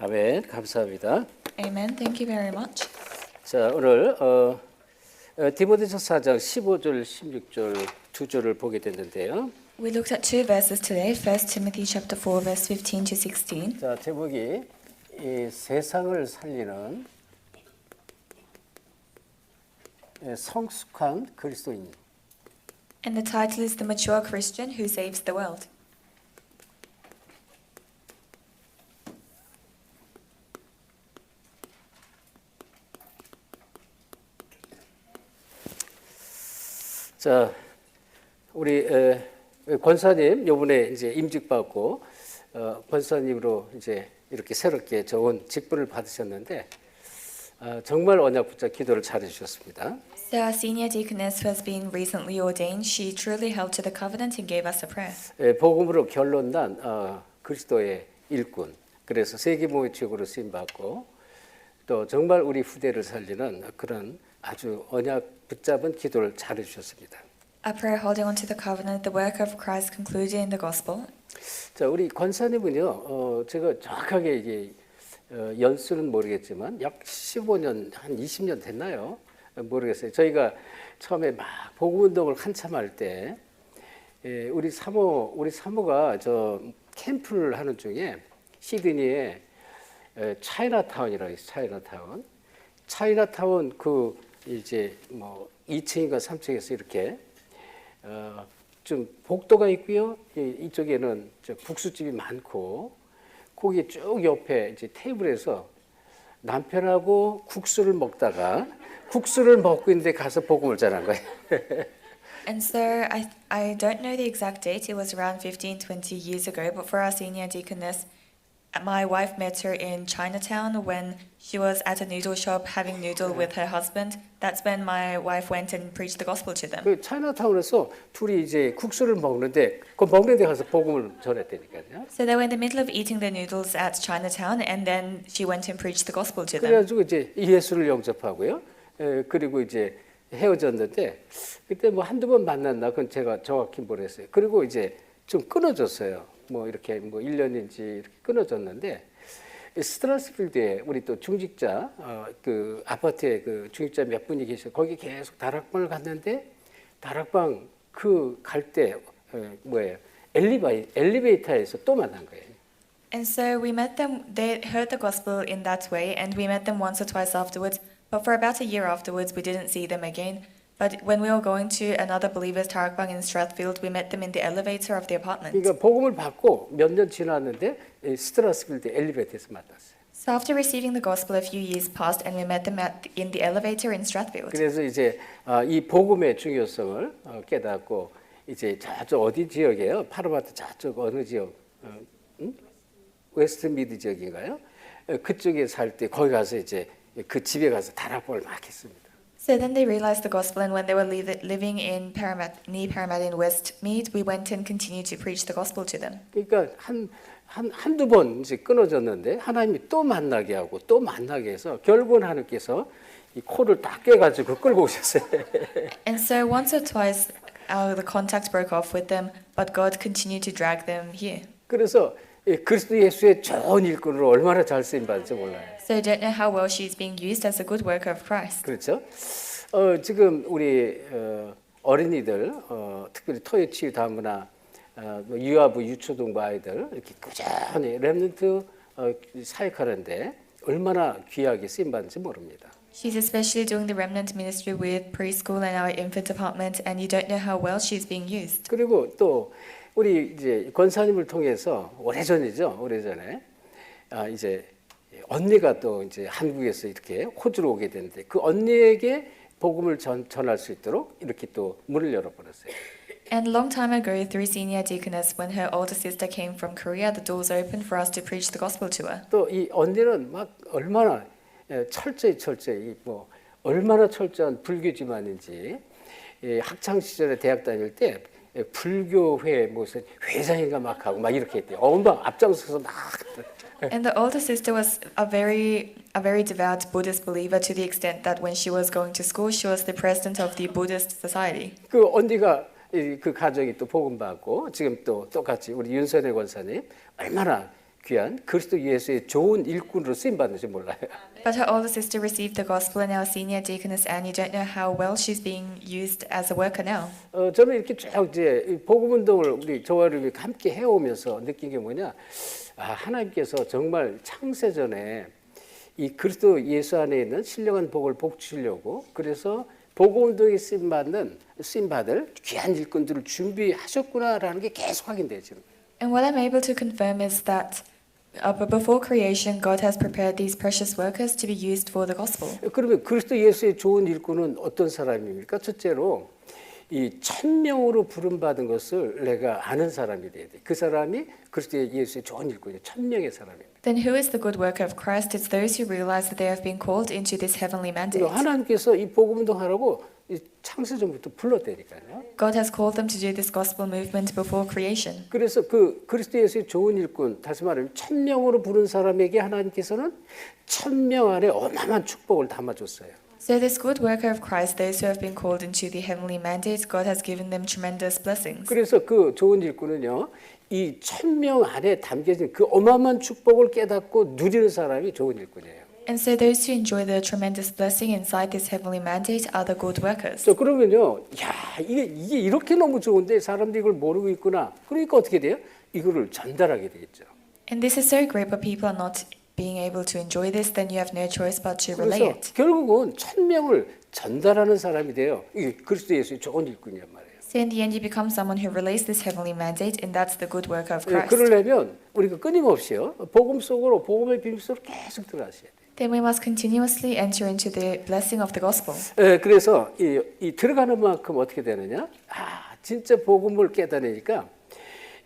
아멘. 감사합니다. Amen. Thank you very much. 자, 오늘 디모데전서 4장 15절, 16절 두 절을 보게 됐는데요. We looked at two verses today. 1 Timothy chapter 4 verse 15 to 16. 자, 제목이 이 세상을 살리는 성숙한 그리스도인. And the title is The Mature Christian Who Saves the World. 자, 우리 권사님 요번에 이제 임직받고 권사님으로 이제 이렇게 새롭게 좋은 직분을 받으셨는데 정말 언약 붙잡 기도를 잘해 주셨습니다. So our senior deaconess who has been recently ordained, she truly held to the covenant and gave us a prayer. 복음으로 결론난 그리스도의 일꾼. 그래서 세계모의 주역으로 쓰임 받고 또 정말 우리 후대를 살리는 그런 아주 언약 붙잡은 기도를 잘해 주셨습니다. A prayer holding on to the covenant, the work of Christ concluded in the gospel. 자, 우리 권사님은요, 제가 정확하게 이게 연수는 모르겠지만 약 15년, 한 20년 됐나요? 모르겠어요. 저희가 처음에 막 복음 운동을 한참 할 때 우리 사모가 저 캠프를 하는 중에 시드니에 차이나타운이라고 있어요. 차이나타운 그 이제 뭐 2층인가 3층에서 이렇게 좀 복도가 있고요. 이쪽에는 국수집이 많고 거기 쭉 옆에 이제 테이블에서 남편하고 국수를 먹다가 국수를 먹고 있는데 가서 복음을 전한 거예요. And so I don't know the exact date. It was around 15, 20 years ago. But for our senior deaconess, my wife met her in Chinatown when she was at a noodle shop having noodle with her husband. That's when my wife went and preached the gospel to them. 그 차이나타운에서 둘이 이제 국수를 먹는데 그 먹는 데 가서 복음을 전했다니까요. So they were in the middle of eating their noodles at Chinatown, and then she went and preached the gospel to them. 그래가지고 이제 예수를 영접하고요. 그리고 이제 헤어졌는데 그때 뭐 한두 번 만났나 그건 제가 정확히 모르겠어요. 그리고 이제 좀 끊어졌어요. 뭐 이렇게 뭐 1년인지 이렇게 끊어졌는데 스트라스필드에 우리 또 중직자 그 아파트에 그 중직자 몇 분이 계셔. 거기 계속 다락방을 갔는데 다락방 그 갈 때 뭐예요? 엘리베이터에서 또 만난 거예요. And so we met them. They heard the gospel in that way, and we met them once or twice afterwards. But for about a year afterwards, we didn't see them again. But when we were going to another believer's tarakbang in Strathfield, we met them in the elevator of the apartment. 그러니까 복음을 받고 몇 년 지났는데 스트라스필드 엘리베이터에서 만났어요. So after receiving the gospel, a few years passed, and we met them in the elevator in Strathfield. 그래서 이제 이 복음의 중요성을 깨닫고 이제 저쪽 어디 지역이에요? 파르바트 저쪽 어느 지역? 웨스트 미드 지역인가요? 그쪽에 살 때 거기 가서 이제 그 집에 가서 다락방을 막 했습니다. So then they realized the gospel, and when they were living in near Parramatta in Westmead, we went and continued to preach the gospel to them. 그러니까 한두 번 이제 끊어졌는데 하나님이 또 만나게 하고 또 만나게 해서 결국은 하나님께서 이 코를 딱 깨가지고 끌고 오셨어요. And so once or twice, the contact broke off with them, but God continued to drag them here. 그래서 그리스도 예수의 좋은 일꾼으로 얼마나 잘 쓰임 받을지 몰라요. So I don't know how well she's being used as a good worker of Christ. 그렇죠? 지금 우리 어린이들, 특별히 토요치 다문화, 유아부, 유초등부 아이들 이렇게 꾸준히 렘넌트 사역하는데 얼마나 귀하게 쓰임 받는지 모릅니다. She's especially doing the remnant ministry with preschool and our infant department, and you don't know how well she's being used. 그리고 또 우리 이제 권사님을 통해서 오래전에 이제 언니가 또 이제 한국에서 이렇게 호주로 오게 되는데 그 언니에게 복음을 전할 수 있도록 이렇게 또 문을 열어버렸어요. And a long time ago, through senior deaconess, when her older sister came from Korea, the doors opened for us to preach the gospel to her. 또 이 언니는 막 얼마나 철저히 뭐 얼마나 철저한 불교지만인지 학창 시절에 대학 다닐 때 불교회 무슨 회장인가 막 하고 막 이렇게 했대요. 엄마 앞장서서 막. And the older sister was a very devout Buddhist believer to the extent that when she was going to school, she was the president of the Buddhist society. 그 언니가 그 가정이 또 복음 받고 지금 또 똑같이 우리 윤선혜 권사님 얼마나 귀한 그리스도 예수의 좋은 일꾼으로 쓰임 받는지 몰라요. But her older sister received the gospel, and our senior deaconess Annie don't know how well she's being used as a worker now. 저는 이렇게 쭉 이제 이 복음 운동을 우리 저와 이렇게 함께 해오면서 느낀 게 뭐냐, 하나님께서 정말 창세전에 이 그리스도 예수 안에 있는 신령한 복을 복주시려고 그래서 복음 운동에 쓰임 받을 귀한 일꾼들을 준비하셨구나라는 게 계속 확인돼요 지금. And what I'm able to confirm is that before creation, God has prepared these precious workers to be used for the gospel. 그러면 그리스도 예수의 좋은 일꾼은 어떤 사람입니까? 첫째로 이 천명으로 부름받은 것을 내가 아는 사람이 돼야 돼. 그 사람이 그리스도 예수의 좋은 일꾼이에요. 천명의 사람입니다. Then who is the good worker of Christ? It's those who realize that they have been called into this heavenly mandate. 하나님께서 이 복음 운동하라고 창세전부터 불렀다니까요. God has called them to do this gospel movement before creation. 그래서 그 그리스도 예수의 좋은 일꾼, 다시 말하면 천명으로 부른 사람에게 하나님께서는 천명 안에 어마어마한 축복을 담아줬어요. So this good worker of Christ, those who have been called into the heavenly mandate, God has given them tremendous blessings. 그래서 그 좋은 일꾼은요, 이 천명 안에 담겨진 그 어마어마한 축복을 깨닫고 누리는 사람이 좋은 일꾼이에요. And so those who enjoy the tremendous blessing inside this heavenly mandate are the good workers. 그러면요, 이게 이렇게 너무 좋은데 사람들이 이걸 모르고 있구나. 그러니까 어떻게 돼요? 이거를 전달하게 되겠죠. And this is so great, but people are not being able to enjoy this, then you have no choice but to relay 그래서 it. 결국은 천명을 전달하는 사람이 돼요. 이게 그리스도 예수의 좋은 일꾼이란 말이에요. So in the end, you become someone who relays this heavenly mandate, and that's the good worker of Christ. 그러려면 우리가 끊임없이요, 복음 속으로 복음의 비밀 속으로 계속 들어가셔야 돼요. Then we must continuously enter into the blessing of the gospel. 그래서 이 들어가는 만큼 어떻게 되느냐? 진짜 복음을 깨달으니까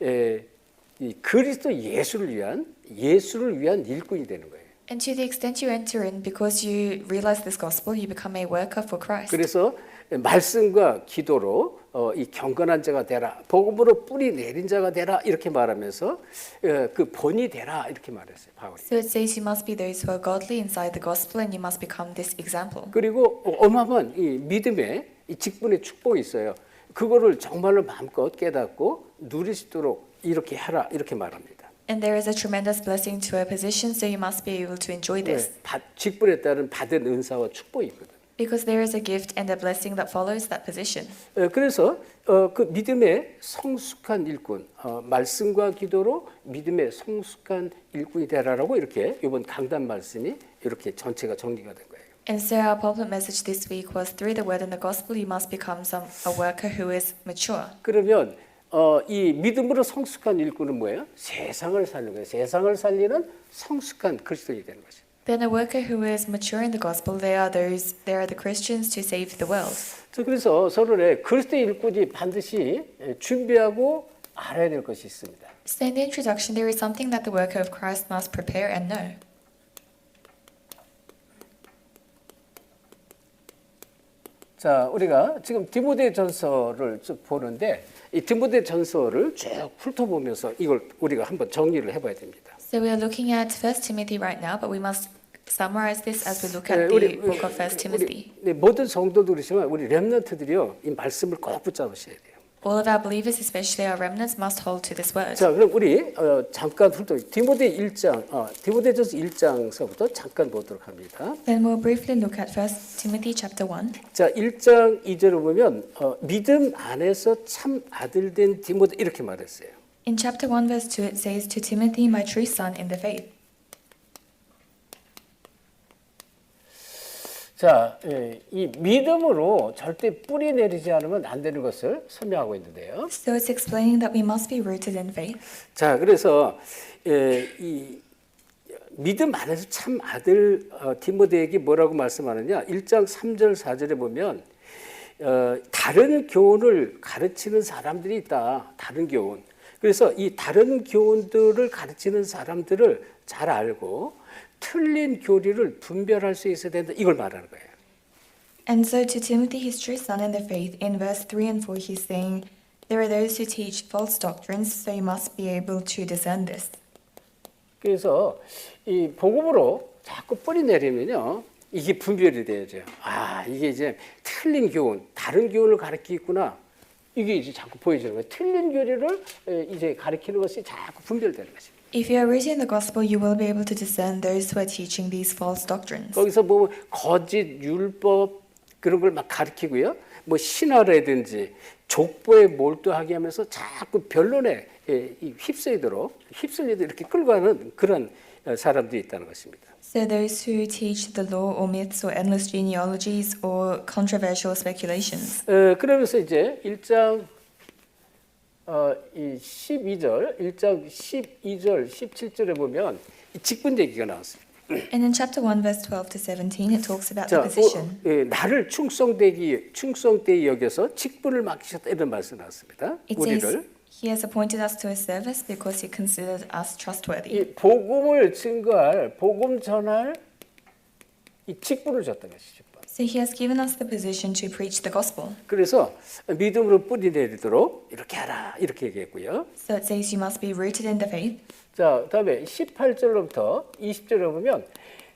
이 그리스도 예수를 위한 일꾼이 되는 거예요. And to the extent you enter in, because you realize this gospel, you become a worker for Christ. 그래서 말씀과 기도로 이 경건한 자가 되라, 복음으로 뿌리 내린 자가 되라 이렇게 말하면서 그 본이 되라 이렇게 말했어요 바울이. So it says you must be those who are godly inside the gospel, and you must become this example. 그리고 어마어마한 이 믿음의 이 직분의 축복이 있어요. 그거를 정말로 마음껏 깨닫고 누릴 수 있도록 이렇게 하라 이렇게 말합니다. And there is a tremendous blessing to a position, so you must be able to enjoy this. 직분에 따른 받은 은사와 축복이 있거든. Because there is a gift and a blessing that follows that position. 그래서 그 믿음의 성숙한 일꾼, 말씀과 기도로 믿음의 성숙한 일꾼이 되라라고 이렇게 이번 강단 말씀이 이렇게 전체가 정리가 된 거예요. And so our pulpit message this week was through the word and the gospel, you must become a worker who is mature. 그러면 이 믿음으로 성숙한 일꾼은 뭐예요? 세상을 살리는 거예요. 세상을 살리는 성숙한 그리스도인이 되는 것이죠. Then a worker who is mature in the gospel, they are the Christians to save the world. 그래서 서론에 그리스도의 일꾼이 반드시 준비하고 알아야 될 것이 있습니다. So in the introduction, there is something that the worker of Christ must prepare and know. 자, 우리가 지금 디모데전서를 쭉 보는데 이 디모데전서를 쭉 훑어보면서 이걸 우리가 한번 정리를 해봐야 됩니다. So we are looking at 1 Timothy right now, but we must summarize this as we look at the book of 1 Timothy. 모든 성도도 그렇지만 우리 렘넌트들이요, 이 말씀을 꼭 붙잡으셔야 돼요. All of our believers, especially our remnants, must hold to this word. 자, 그럼 우리 잠깐 훑어 디모데 1장, 디모데전서 1장서부터 잠깐 보도록 합니다. Then we'll briefly look at 1 Timothy chapter 1. 자, 1장 2절을 보면 믿음 안에서 참 아들 된 디모데 이렇게 말했어요. In chapter 1 verse 2 it says, "To Timothy, my true son in the faith." 자, 이 믿음으로 절대 뿌리 내리지 않으면 안 되는 것을 설명하고 있는데요. So it's explaining that we must be rooted in faith. 자, 그래서 이 믿음 안에서 참 아들 디모데에게 뭐라고 말씀하느냐? 1장 3절 4절에 보면 다른 교훈을 가르치는 사람들이 있다. 다른 교훈. 그래서 이 다른 교훈들을 가르치는 사람들을 잘 알고 틀린 교리를 분별할 수 있어야 된다. 이걸 말하는 거예요. And so to Timothy, his true son in the faith, in verse 3 and 4, he's saying, there are those who teach false doctrines, so you must be able to discern this. 그래서 이 복음으로 자꾸 뿌리 내리면요, 이게 분별이 돼야죠. 이게 이제 틀린 교훈, 다른 교훈을 가르치겠구나. 이게 이제 자꾸 보여지는 거예요. 틀린 교리를 이제 가르치는 것이 자꾸 분별되는 것입니다. If you are reading the gospel, you will be able to discern those who are teaching these false doctrines. 거기서 보면 거짓 율법 그런 걸 막 가르치고요. 뭐 신화라든지 족보에 몰두하게 하면서 자꾸 변론에 휩쓸리도록 이렇게 끌고 가는 그런 사람들이 있다는 것입니다. So those who teach the law or myths or endless genealogies or controversial speculations. 그러면서 이제 1장 이 12절, 1장 12절, 17절에 보면 직분 얘기가 나왔습니다. And in chapter 1, verse 12 to 17, it talks about the position. 나를 충성되이 여겨서 직분을 맡기셨다 이런 말씀 나왔습니다. It says, 우리를 He has appointed us to His service because He considered us trustworthy. 이 복음을 증거할, 복음 전할 이 직분을 줬다는 것이죠. So He has given us the position to preach the gospel. 그래서 믿음으로 뿌리 내리도록 이렇게 하라 이렇게 얘기했고요. So it says you must be rooted in the faith. 자, 다음에 18절로부터 20절에 보면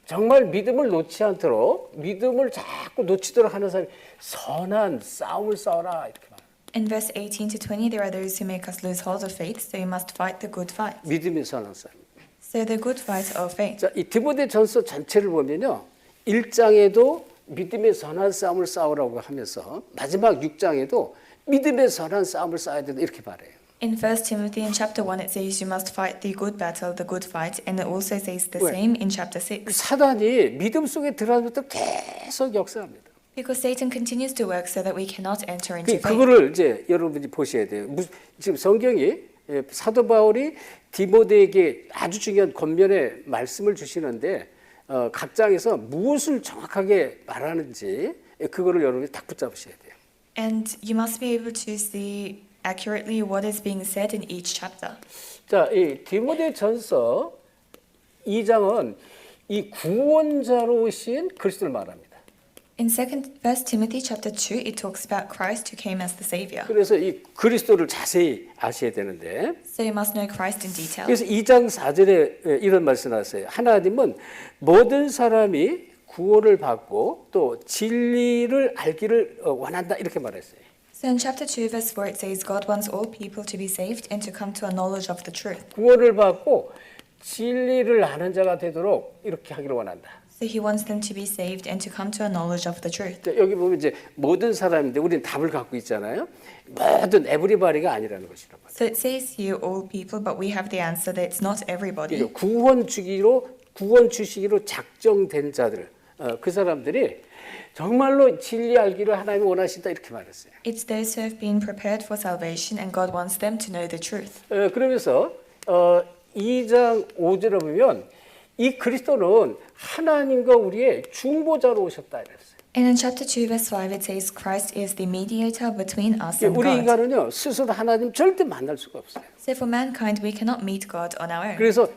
정말 믿음을 놓지 않도록 믿음을 자꾸 놓치도록 하는 사람이 선한 싸움을 싸워라 이렇게 말해요. In verse 18 to 20, there are those who make us lose hold of faith, so you must fight the good fight. 믿음이 선한 싸움. So the good fight of faith. 자, 이 디모데전서 전체를 보면요. 1장에도 믿음의 선한 싸움을 싸우라고 하면서 마지막 6장에도 믿음의 선한 싸움을 싸워야 된다 이렇게 말해요. In 1 Timothy in chapter 1, it says you must fight the good battle, the good fight, and it also says the 왜? same in chapter 6. 사단이 믿음 속에 들어가면서 계속 역사합니다. Because Satan continues to work so that we cannot enter into faith. 그거를 이제 여러분이 보셔야 돼요. 지금 성경이 사도 바울이 디모데에게 아주 중요한 권면의 말씀을 주시는데 각 장에서 무엇을 정확하게 말하는지 그거를 여러분이 딱 붙잡으셔야 돼요. And you must be able to see accurately what is being said in each chapter. 자, 이 디모데전서 2장은 이 구원자로 오신 그리스도를 말합니다. In 1 Timothy chapter 2, it talks about Christ who came as the Savior. 그래서 이 그리스도를 자세히 아셔야 되는데 So you must know Christ in detail. 그래서 2장 4절에 이런 말씀 나왔어요. 하나님은 모든 사람이 구원을 받고 또 진리를 알기를 원한다 이렇게 말했어요. So in chapter 2, verse 4, it says, God wants all people to be saved and to come to a knowledge of the truth. 구원을 받고 진리를 아는 자가 되도록 이렇게 하기를 원한다. So he wants them to be saved and to come to a knowledge of the truth. 자, 여기 보면 이제 모든 사람인데 우리는 답을 갖고 있잖아요. 모든 에브리바디가 아니라는 것이란 말이에요. So it says here all people, but we have the answer that it's not everybody. 구원 주시기로 작정된 자들, 그 사람들이 정말로 진리 알기를 하나님이 원하신다 이렇게 말했어요. It's those who have been prepared for salvation and God wants them to know the truth. 그러면서 2장 5절에 보면 이 그리스도는 하나님과 우리의 중보자로 오셨다 이랬어요. And in chapter 2, verse 5, it says Christ is the mediator between us and 우리 God. 인간은요 스스로 하나님 절대 만날 수가 없어요. So for mankind, we cannot meet God on our own. 그래서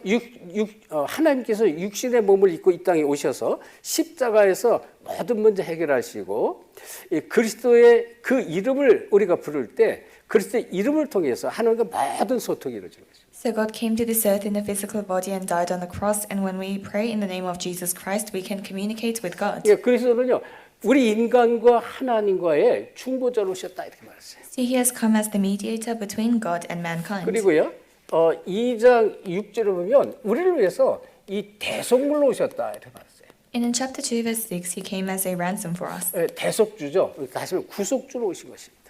하나님께서 육신의 몸을 입고 이 땅에 오셔서 십자가에서 모든 문제 해결하시고 이 그리스도의 그 이름을 우리가 부를 때 그리스도의 이름을 통해서 하나님과 모든 소통이 이루어지는 거죠. So God came to this earth in a physical body and died on the cross, and when we pray in the name of Jesus Christ, we can communicate with God. 예, 그리스도는요 우리 인간과 하나님과의 중보자로 오셨다 이렇게 말했어요. So he has come as the mediator between God and mankind. 그리고요 2장 6절을 보면 우리를 위해서 이 대속물로 오셨다 이렇게 말했어요. And in chapter 2, verse 6, he came as a ransom for us. 예, 대속주죠. 다시 말하면 구속주로 오신 것입니다.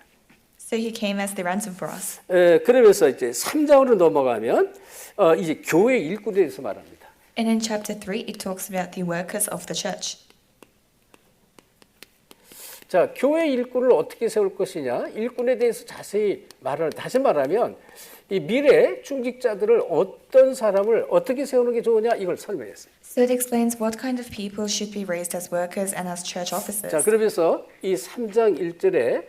So he came as the ransom for us. 그러면서 이제 3장으로 넘어가면 이제 교회 일꾼에 대해서 말합니다. And in chapter 3, it talks about the workers of the church. 자, 교회 일꾼을 어떻게 세울 것이냐? 일꾼에 대해서 자세히 다시 말하면 이 미래 중직자들을 어떤 사람을 어떻게 세우는 게 좋으냐 이걸 설명했어요. So it explains what kind of people should be raised as workers and as church officers. 자, 그러면서 이 3장 1절에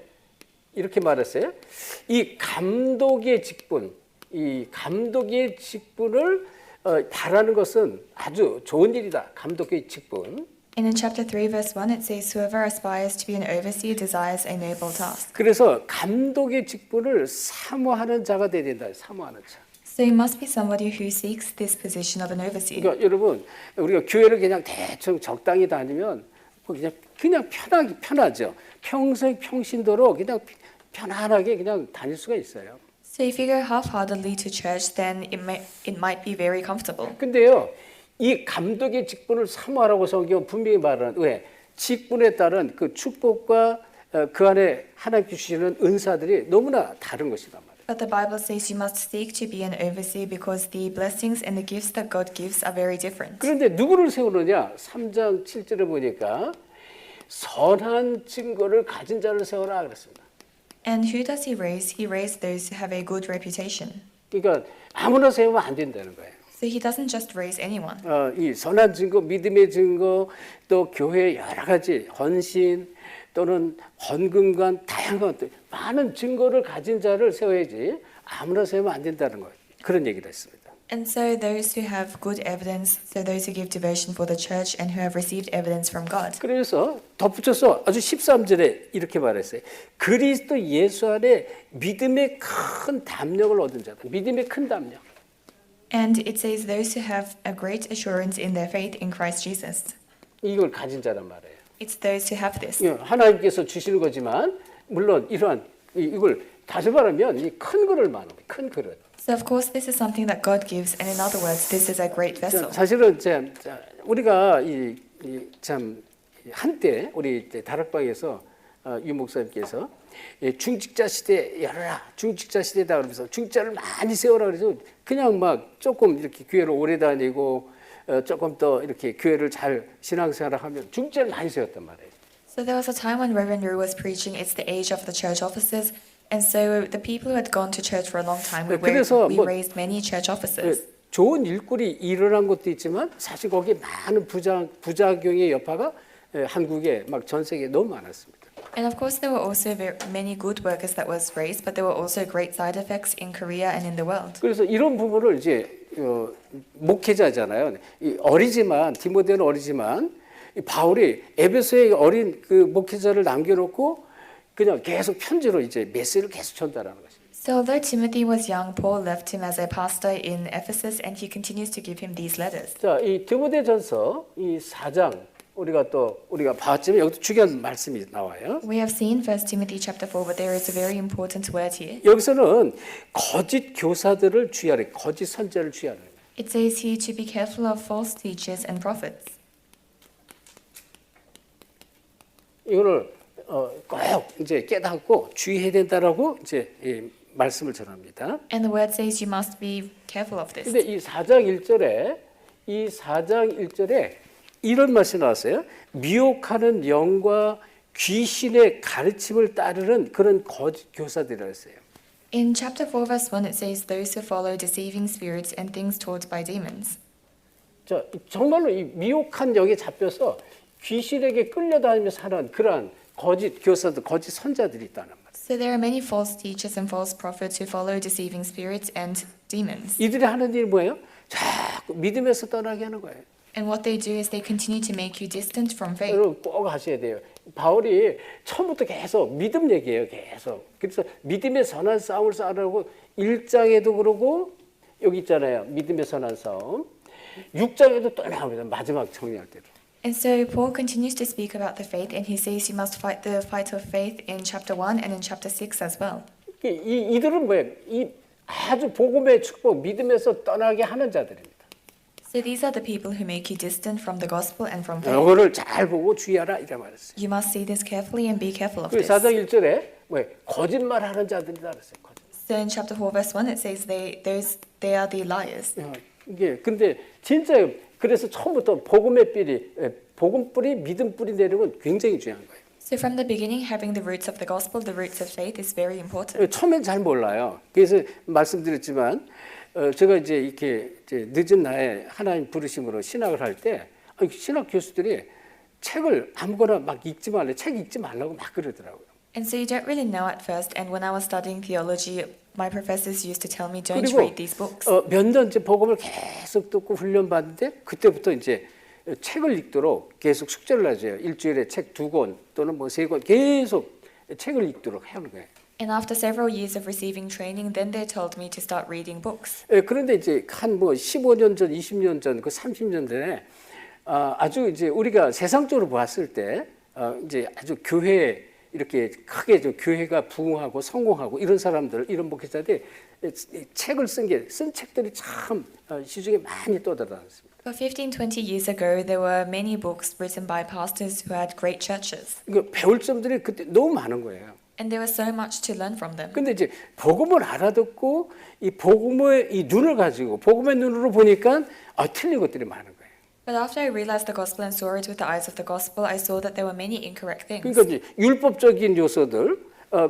이렇게 말했어요. 이 감독의 직분, 이 감독의 직분을 바라는 것은 아주 좋은 일이다. 감독의 직분. And in chapter 3, verse 1, it says, Whoever aspires to be an overseer desires a noble task. 그래서 감독의 직분을 사모하는 자가 돼야 된다. 사모하는 자. So you must be somebody who seeks this position of an overseer. 그러니까 여러분, 우리가 교회를 그냥 대충 적당히 다니면 그냥 편하죠. 평생 평신도로 그냥 편안하게 그냥 다닐 수가 있어요. So if you go half-heartedly to church, then it might be very comfortable. 근데요, 이 감독의 직분을 사모하라고 성경 분명히 말하는 왜? 직분에 따른 그 축복과 그 안에 하나님 주시는 은사들이 너무나 다른 것이란 말이에요. But the Bible says you must seek to be an overseer because the blessings and the gifts that God gives are very different. 그런데 누구를 세우느냐? 3장 7절에 보니까 선한 증거를 가진 자를 세워라 그랬습니다. And who does he raise? He raised those who have a good reputation. 그러니까 아무나 세우면 안 된다는 거예요. So he doesn't just raise anyone. 이 선한 증거, 믿음의 증거, 또 교회의 여러 가지 헌신 또는 헌금관 다양한 것들 많은 증거를 가진 자를 세워야지 아무나 세우면 안 된다는 거예요. 그런 얘기를 했습니다. And so those who have good evidence, so those who give devotion for the church and who have received evidence from God. 그래서 덧붙여서 아주 13절에 이렇게 말했어요. 그리스도 예수 안에 믿음의 큰 담력을 얻은 자다. 믿음의 큰 담력. And it says those who have a great assurance in their faith in Christ Jesus. 이걸 가진 자란 말이에요. It's those who have this. 하나님께서 주시는 거지만 물론 이러한 이걸 가져가려면 이 큰 그릇을 말하는 거예요. 큰 그릇. So of course this is something that God gives, and in other words, this is a great vessel. 사실은 우리가 참 한때 우리 다락방에서 유 목사님께서 중직자 시대 열어라, 중직자 시대다 그러면서 중직자를 많이 세워라 그래서 그냥 막 조금 이렇게 교회를 오래 다니고 조금 더 이렇게 교회를 잘 신앙생활하면 중직자를 많이 세웠단 말이에요. So there was a time when Reverend Rue was preaching, it's the age of the church officers. And so the people who had gone to church for a long time, we raised many church officers. 좋은 일꾼이 일어난 것도 있지만 사실 거기에 많은 부작용의 여파가 한국에 막 전 세계에 너무 많았습니다. And of course there were also many good workers that was raised, but there were also great side effects in Korea and in the world. 그래서 이런 부분을 이제 목회자잖아요. 어리지만 디모데는 어리지만 바울이 에베소에 어린 그 목회자를 남겨놓고 그냥 계속 편지로 이제 메시지를 계속 전달하는 것입니다. So although Timothy was young, Paul left him as a pastor in Ephesus, and he continues to give him these letters. 자, 이 디모데전서 이 4장 우리가 봤지만 여기도 중요한 말씀이 나와요. We have seen 1 Timothy chapter 4, but there is a very important word here. 여기서는 거짓 교사들을 주의하라, 거짓 선지자를 주의하라. It says here to be careful of false teachers and prophets. 이거를 꼭 이제 깨닫고 주의해야 된다라고 이제 말씀을 전합니다. And the word says you must be careful of this. 근데 이 4장 1절에 이런 말씀이 나왔어요. 미혹하는 영과 귀신의 가르침을 따르는 그런 거짓 교사들이라고 했어요. In chapter 4 verse 1 it says those who follow deceiving spirits and things taught by demons. 자, 정말로 이 미혹한 영에 잡혀서 귀신에게 끌려다니며 사는 그러한 거짓 교사들, 거짓 선자들이 있다는 말이에요. So there are many false teachers and false prophets who follow deceiving spirits and demons. 이들이 하는 일이 뭐예요? 자꾸 믿음에서 떠나게 하는 거예요. And what they do is they continue to make you distant from faith. 여러분 꼭 하셔야 돼요. 바울이 처음부터 계속 믿음 얘기해요. 계속. 그래서 믿음의 선한 싸움을 싸우라고 1장에도 그러고 여기 있잖아요. 믿음의 선한 싸움. 6장에도 또 나옵니다. 마지막 정리할 때도. And so Paul continues to speak about the faith, and he says you must fight the fight of faith in chapter 1 and in chapter 6 as well. 이들은 뭐예요? 이 아주 복음의 축복, 믿음에서 떠나게 하는 자들입니다. So these are the people who make you distant from the gospel and from faith. 이거를 잘 보고 주의하라 이래 말했어요. You must see this carefully and be careful of 그 this. 4장 1절에 뭐예요? 거짓말하는 자들이다 그랬어요. So in chapter 4 verse 1 it says they are the liars. 이게 근데 진짜 그래서 처음부터 복음의 뿌리, 복음 뿌리, 믿음 뿌리 내리는 건 굉장히 중요한 거예요. So from the beginning, having the roots of the gospel, the roots of faith is very important. 처음엔 잘 몰라요. 그래서 말씀드렸지만 제가 이제 이렇게 이제 늦은 나이에 하나님 부르심으로 신학을 할 때 신학 교수들이 책을 아무거나 막 읽지 말래, 책 읽지 말라고 막 그러더라고요. And so you don't really know at first. And when I was studying theology, my professors used to tell me, don't 그리고 read these books. 몇 년째 복음을 계속 듣고 훈련 받는데 그때부터 이제 책을 읽도록 계속 숙제를 하죠. 일주일에 책 2권 또는 뭐 3권 계속 책을 읽도록 하는 거예요. And after several years of receiving training, then they told me to start reading books. 그런데 이제 한 뭐 15년 전, 20년 전, 그 30년 전에 아주 이제 우리가 세상적으로 봤을 때 이제 아주 교회 이렇게 크게 좀 교회가 부흥하고 성공하고 이런 사람들, 이런 목회자들이 책을 쓴 책들이 참 시중에 많이 떠들어다녔습니다. But 15, 20 years ago, there were many books written by pastors who had great churches. 그러니까 배울 점들이 그때 너무 많은 거예요. And there was so much to learn from them. 근데 이제 복음을 알아듣고 이 복음의 이 눈을 가지고 복음의 눈으로 보니까 틀린 것들이 많은 거예요. But after I realized the gospel and saw it with the eyes of the gospel, I saw that there were many incorrect things. 그러니까 이제 율법적인 요소들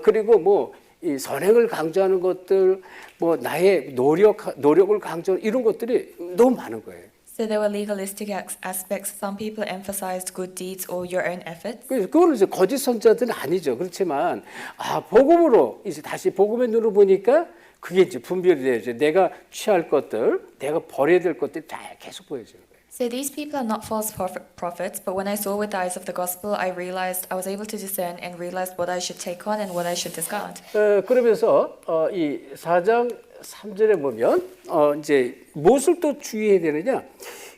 그리고 뭐 이 선행을 강조하는 것들, 뭐 나의 노력을 강조하는 이런 것들이 너무 많은 거예요. So there were legalistic aspects. Some people emphasized good deeds or your own efforts. 그래서 그거는 이제 거짓 선자들은 아니죠. 그렇지만 복음으로 이제 다시 복음의 눈으로 보니까 그게 이제 분별이 돼야죠. 내가 취할 것들, 내가 버려야 될 것들이 다 계속 보여지는 거예요. So these people are not false prophets, but when I saw with the eyes of the gospel, I realized I was able to discern and realized what I should take on and what I should discard. 그러면서 이 4장 3절에 보면 이제 무엇을 또 주의해야 되느냐?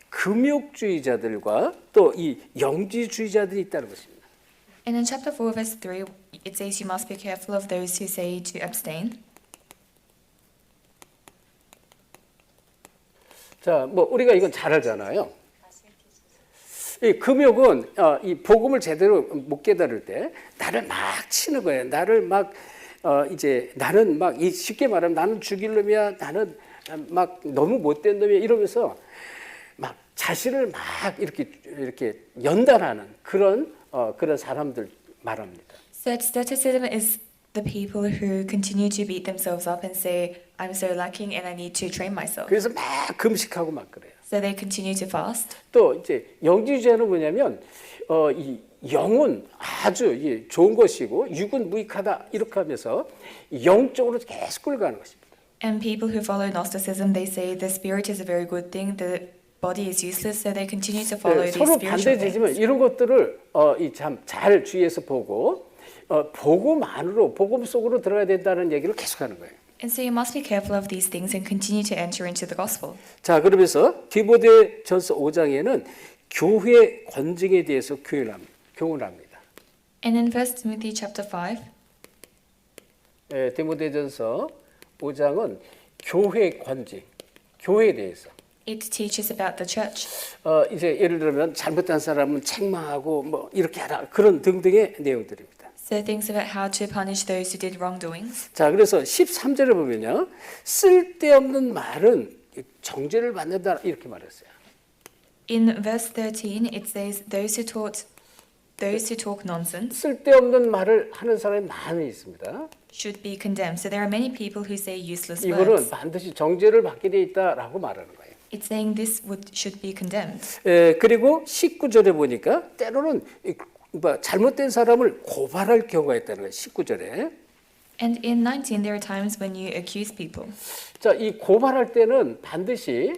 금욕주의자들과 또 이 영지주의자들이 있다는 것입니다. And in chapter 4, verse 3, it says you must be careful of those who say to abstain. 자, 뭐 우리가 이건 잘 알잖아요. 이 금욕은 이 복음을 제대로 못 깨달을 때 나를 막 치는 거예요. 나를 막 이제 나는 막 쉽게 말하면 나는 죽일 놈이야. 나는 막 너무 못된 놈이야. 이러면서 막 자신을 막 이렇게 연단하는 그런 사람들 말합니다. So asceticism is the people who continue to beat themselves up and say, I'm so lacking and I need to train myself. 그래서 막 금식하고 막 그래요. So they continue to fast. 또 이제 영지주의자는 뭐냐면 이 영은 아주 좋은 것이고 육은 무익하다 이렇게 하면서 영적으로 계속 끌어가는 것입니다. And people who follow Gnosticism, they say the spirit is a very good thing, the body is useless, so they continue to follow these 서로 spiritual 반대되지만 things. 이런 것들을 참 잘 주의해서 보고 복음 안으로 복음 속으로 들어가야 된다는 얘기를 계속하는 거예요. And so you must be careful of these things and continue to enter into the gospel. 자, 그러면서 디모데전서 5장에는 교회 권징에 대해서 교훈합니다. And in 1 Timothy chapter 5, 디모데전서 5장은 교회 권징, 교회에 대해서. it teaches about the church. 이제 예를 들면 잘못한 사람은 책망하고 뭐 이렇게 하라 그런 등등의 내용들입니다. So things about how to punish those who did wrongdoings. 자, 그래서 13절에 보면요. 쓸데없는 말은 정죄를 받는다 이렇게 말했어요. In verse 13, it says, those who talk nonsense 쓸데없는 말을 하는 사람이 많이 있습니다. should be condemned. So there are many people who say useless 이거는 words. 반드시 정죄를 받게 돼 있다라고 말하는 거예요. It's saying this should be condemned. 그리고 19절에 보니까 때로는 잘못된 사람을 고발할 경우가 있다는 거예요. 19절에. And in 19, there are times when you accuse people. 자, 이 고발할 때는 반드시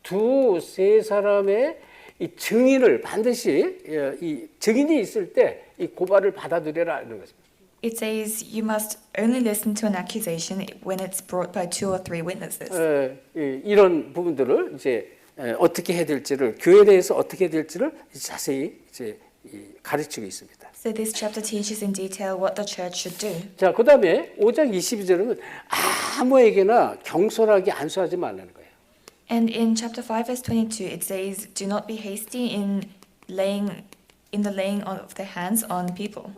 두세 사람의 이 증인을 반드시 이 증인이 있을 때 이 고발을 받아들여라 하는 것입니다. It says you must only listen to an accusation when it's brought by 2 or 3 witnesses. 이런 부분들을 이제 어떻게 해야 될지를 교회 내에서 어떻게 해야 될지를 자세히 이제 가르치고 있습니다. So this chapter teaches in detail what the church should do. 자, 그다음에 5장 22절은 아무에게나 경솔하게 안수하지 말라는 거예요. And in chapter 5 verse 22 it says do not be hasty in the laying on of the hands on people.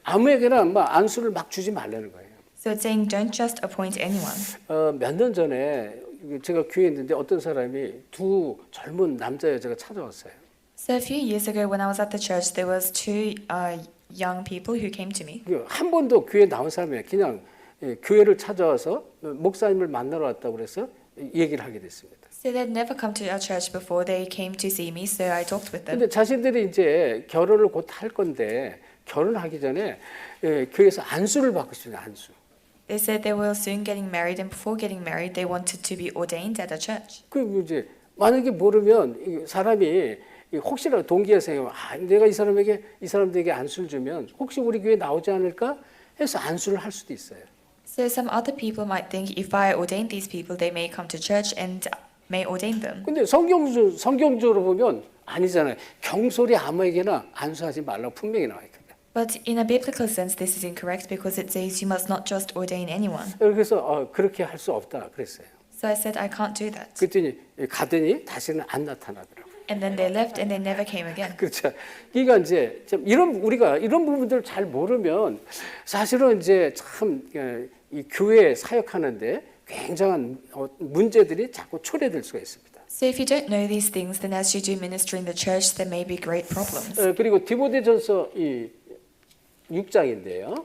아무에게나 막 안수를 막 주지 말라는 거예요. So it's saying don't just appoint anyone. 몇 년 전에 제가 교회에 있는데 어떤 사람이 두 젊은 남자 여자가 찾아왔어요. So a few years ago when I was at the church there was 2 young people who came to me. 한 번도 교회 나온 사람이 그냥 교회를 찾아와서 목사님을 만나러 왔다고 그래서 얘기를 하게 됐습니다. So they'd never come to our church before. They came to see me, so I talked with them. 근데 자신들이 이제 결혼을 곧 할 건데 결혼하기 전에 교회에서 안수를 받고 싶어요. 안수. They said they were soon getting married, and before getting married, they wanted to be ordained at a church. 그 이제 만약에 모르면 사람이 혹시라도 동기가 생기면 내가 이 사람들에게 안수를 주면 혹시 우리 교회 나오지 않을까 해서 안수를 할 수도 있어요. So some other people might think if I ordain these people, they may come to church and may ordain them. 근데 성경적으로 보면 아니잖아요. 경솔이 아무에게나 안수하지 말라고 분명히 나와 있거든요. But in a biblical sense, this is incorrect because it says you must not just ordain anyone. 그래서 그렇게 할 수 없다 그랬어요. So I said, I can't do that. 그랬더니 가더니 다시는 안 나타나더라고요. And then they left and they never came again. 그렇죠. 그러니까 이제 좀 우리가 이런 부분들을 잘 모르면 사실은 이제 참 이 교회 사역하는데 굉장한 문제들이 자꾸 초래될 수가 있습니다. So if you don't know these things, then as you do ministry in the church, there may be great problems. 그리고 디모데전서 이 6장인데요.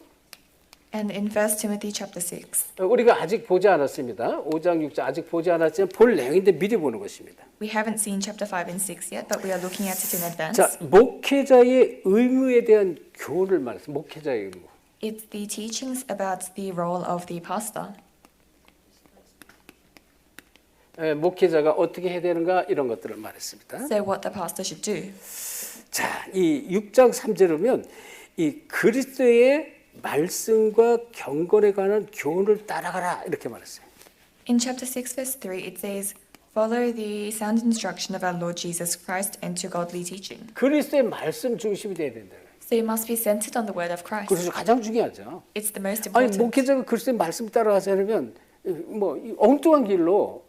And in 1 Timothy chapter 6, 우리가 아직 보지 않았습니다. 5장, 6장 아직 보지 않았지만 볼 내용인데 미리 보는 것입니다. we haven't seen chapter 5 and 6 yet, but we are looking at it in advance. 자, 목회자의 의무에 대한 교훈을 말했어요. 목회자의 의무. It's the teachings about the role of the pastor. 목회자가 어떻게 해야 되는가 이런 것들을 말했습니다. So what the pastor should do. 자, 이 6장 3절이면 이 그리스도의 말씀과 경건에 관한 교훈을 따라가라 이렇게 말했어요. In chapter 6 verse 3, it says, follow the sound instruction of our Lord Jesus Christ and to godly teaching. 그리스도의 말씀 중심이 돼야 된다. So you must be centered on the word of Christ. 그래서 가장 중요하죠. It's the most 아니 important. 목회자가 그리스도의 말씀 따라가자 하면 뭐 엉뚱한 길로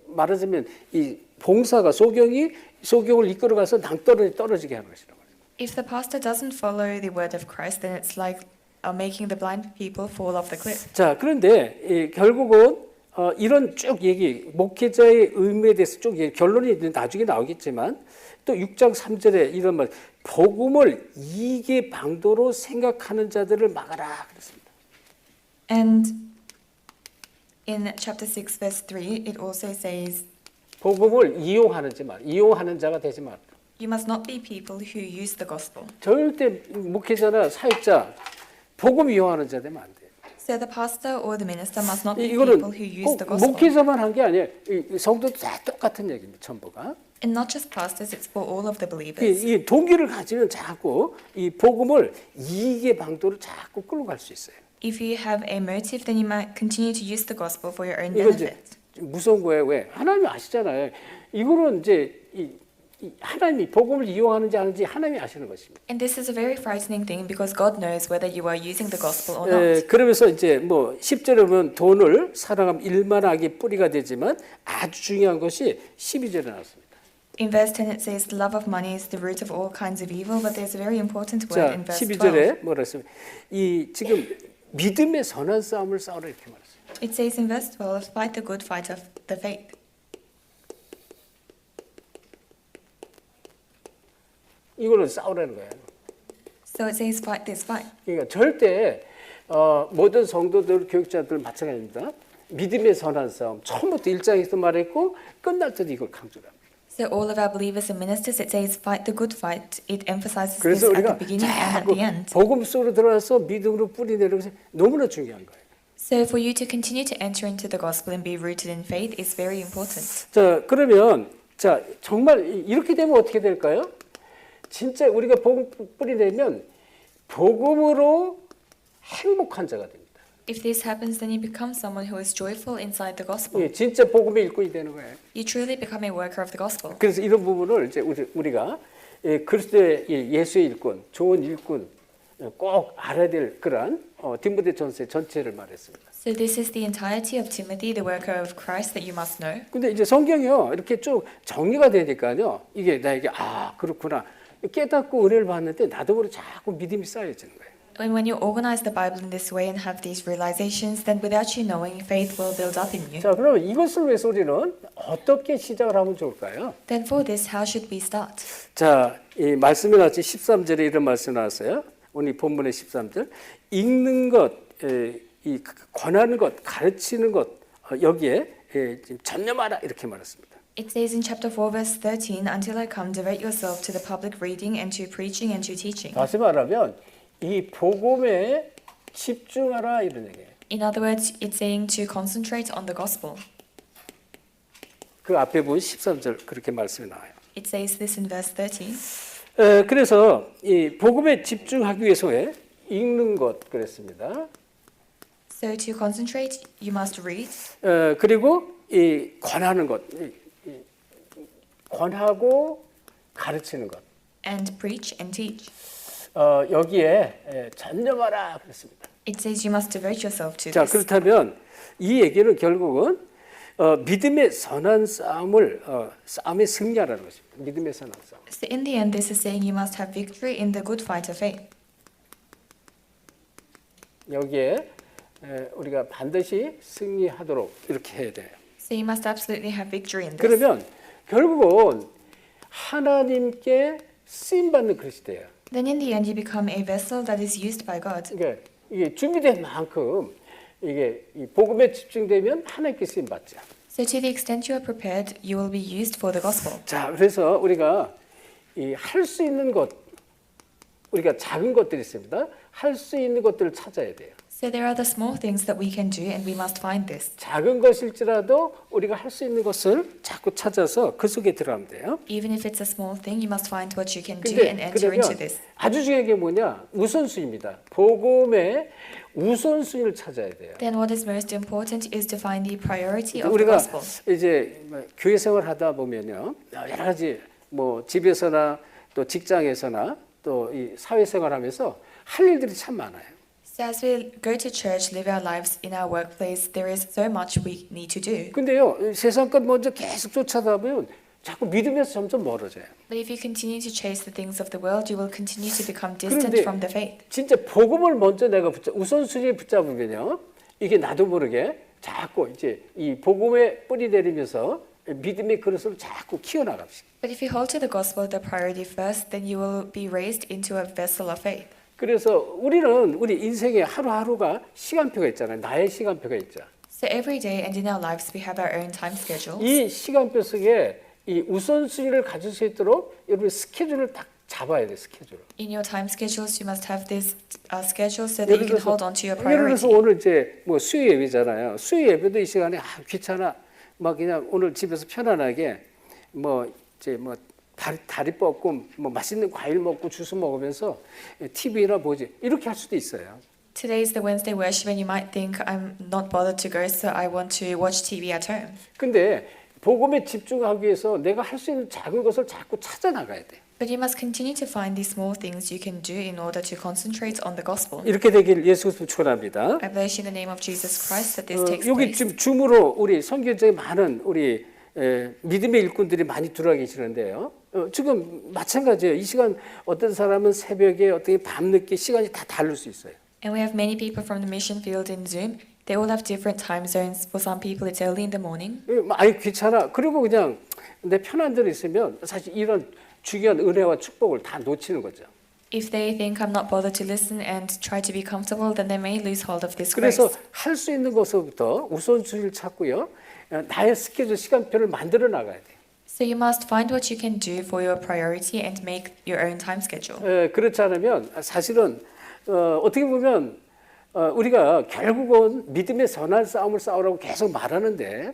말하자면 이 봉사가 소경을 이끌어가서 낭떠러지 떨어지게 하는 것이라고. If the pastor doesn't follow the word of Christ, then it's like making the blind people fall off the cliff. 자, 그런데 결국은 이런 쭉 얘기, 목회자의 의무에 대해서 쭉 얘기, 결론이 나중에 나오겠지만 또 6장 3절에 이런 말, 복음을 이익의 방도로 생각하는 자들을 막아라 그랬습니다. And in chapter 6 verse 3, it also says, 복음을 이용하는 자가 되지 말라. you must not be people who use the gospel. 절대 목회자나 사역자 복음 이용하는 자 되면 안 돼요. So the pastor or the minister must not be 이거는 people who use 꼭 the gospel. 목회자만 한 게 아니에요. 이 성도도 다 똑같은 얘기입니다. 전부가. And not just pastors, it's for all of the believers. 이 동기를 가지면 자꾸 이 복음을 이익의 방도로 자꾸 끌고 갈 수 있어요. If you have a motive, then you might continue to use the gospel for your own 이거 이제 benefit. 무서운 거예요. 왜? 하나님이 아시잖아요. 이거는 이제 이 하나님이 복음을 이용하는지 아닌지 하나님이 아시는 것입니다. And this is a very frightening thing because God knows whether you are using the gospel or not. 그러면서 이제 뭐 10절에 보면 돈을 사랑하면 일만 악의 뿌리가 되지만 아주 중요한 것이 12절에 나왔습니다. In verse 10 it says, the love of money is the root of all kinds of evil, but there's a very important word 자, in verse 12절에 12. 뭐라 했습니까? 이 지금 믿음의 선한 싸움을 싸우라 이렇게 말했어요. It says in verse 12, fight the good fight of the faith. 이거는 싸우라는 거예요. So it says fight this fight. 그러니까 절대 모든 성도들, 교육자들 마찬가지입니다. 믿음의 선한 싸움 처음부터 1장에서 말했고 끝날 때도 이걸 강조합니다. So all of our believers and ministers, it says fight the good fight. It emphasizes this 그래서 at the 우리가 beginning and at 자꾸 the end. 복음 속으로 들어가서 믿음으로 뿌리내는 것이 너무나 중요한 거예요. So for you to continue to enter into the gospel and be rooted in faith is very important. 자, 그러면 자 정말 이렇게 되면 어떻게 될까요? 진짜 우리가 복음 뿌리내면 복음으로 행복한 자가 됩니다. If this happens, then you become someone who is joyful inside the gospel. 예, 진짜 복음의 일꾼이 되는 거예요. You truly become a worker of the gospel. 그래서 이런 부분을 이제 우리가 그리스도의 예수의 일꾼, 좋은 일꾼 꼭 알아야 될 그런 디모데전서의 전체를 말했습니다. So this is the entirety of Timothy, the worker of Christ that you must know. 근데 이제 성경이요 이렇게 쭉 정리가 되니까요 이게 나에게 그렇구나 깨닫고 은혜를 받는데 나도 모르게 자꾸 믿음이 쌓여지는 거예요. And when you organize the Bible in this way and have these realizations, then without you knowing, faith will build up in you. 자, 그러면 이것을 위해서 우리는 어떻게 시작을 하면 좋을까요? Then for this, how should we start? 자, 이 말씀에 나왔지 13절에 이런 말씀 나왔어요. 오늘 본문의 13절. 읽는 것, 이 권하는 것, 가르치는 것 여기에 전념하라 이렇게 말했습니다. It says in chapter 4, verse 13, until I come, devote yourself to the public reading and to preaching and to teaching. 다시 말하면 이 복음에 집중하라 이런 얘기예요. In other words, it's saying to concentrate on the gospel. 그 앞에 보면 13절 그렇게 말씀이 나와요. It says this in verse 13. 그래서 이 복음에 집중하기 위해서 읽는 것 그랬습니다. So to concentrate, you must read. 그리고 이 권하는 것, 권하고 가르치는 것. And preach and teach. 여기에 전념하라 그랬습니다. It says you must devote yourself to 자, this. 그렇다면 이 얘기는 결국은 믿음의 선한 싸움의 승리하라는 것입니다. 믿음의 선한 싸움. So in the end, this is saying you must have victory in the good fight of faith. 여기에 우리가 반드시 승리하도록 이렇게 해야 돼요. So you must absolutely have victory in this. 그러면 결국은 하나님께 쓰임 받는 그릇이 돼요. Then in the end, you become a vessel that is used by God. 그러니까 이게 준비된 만큼 이게 이 복음에 집중되면 하나님께 쓰임 받죠. So to the extent you are prepared, you will be used for the gospel. 자, 그래서 우리가 이 할 수 있는 것, 우리가 작은 것들이 있습니다. 할 수 있는 것들을 찾아야 돼요. So there are the small things that we can do, and we must find this. 작은 것일지라도 우리가 할 수 있는 것을 자꾸 찾아서 그 속에 들어가면 돼요. Even if it's a small thing, you must find what you can do 근데 and enter into 그러면 this. 아주 중요한 게 뭐냐? 우선순위입니다. 복음의 우선순위를 찾아야 돼요. Then what is most important is to find the priority of the 우리가 gospel. 이제 교회 생활하다 보면요, 여러 가지 뭐 집에서나 또 직장에서나 또 이 사회생활하면서 할 일들이 참 많아요. So as we go to church, live our lives in our workplace, there is so much we need to do. 근데요, 세상 것 먼저 계속 쫓아다 보면 자꾸 믿음에서 점점 멀어져요. But if you continue to chase the things of the world, you will continue to become distant 그런데 from the faith. 진짜 복음을 먼저 내가 우선순위에 붙잡으면요, 이게 나도 모르게 자꾸 이제 이 복음에 뿌리 내리면서 믿음의 그릇을 자꾸 키워나갑시다. But if you hold to the gospel the priority first, then you will be raised into a vessel of faith. 그래서 우리 인생에 하루하루가 시간표가 있잖아요. 나의 시간표가 있죠. So every day and in our lives, we have our own time schedules. 이 시간표 속에 이 우선순위를 가질 수 있도록 여러분 스케줄을 딱 잡아야 돼. 스케줄. In your time schedules, you must have this schedule so that you can hold on to your 예를 들어서 priority. 오늘 이제 뭐 수요 예배잖아요. 수요 예배도 이 시간에 귀찮아. 막 그냥 오늘 집에서 편안하게 뭐 이제 뭐 다리 뻗고 뭐 맛있는 과일 먹고 주스 먹으면서 TV나 보지 이렇게 할 수도 있어요. Today is the Wednesday worship, and you might think I'm not bothered to go, so I want to watch TV at home. 근데 복음에 집중하기 위해서 내가 할 수 있는 작은 것을 자꾸 찾아 나가야 돼. But you must continue to find these small things you can do in order to concentrate on the gospel. 이렇게 되길 예수 그리스도 축원합니다. I bless you in the name of Jesus Christ that this takes 여기 place. 지금 줌으로 우리 선교적인 많은 우리 믿음의 일꾼들이 많이 들어와 계시는데요. 지금 마찬가지예요. 이 시간 어떤 사람은 새벽에 어떻게 밤늦게 시간이 다 다를 수 있어요. And we have many people from the mission field in Zoom. They all have different time zones. For some people, it's early in the morning. 아이 귀찮아. 그리고 그냥 내 편한 대로 있으면 사실 이런 중요한 은혜와 축복을 다 놓치는 거죠. If they think I'm not bothered to listen and try to be comfortable, then they may lose hold of this grace. 그래서 할 수 있는 것부터 우선순위를 찾고요. 나의 스케줄 시간표를 만들어 나가야 돼요. So you must find what you can do for your priority and make your own time schedule. 그렇지 않으면 사실은 어떻게 보면 우리가 결국은 믿음의 선한 싸움을 싸우라고 계속 말하는데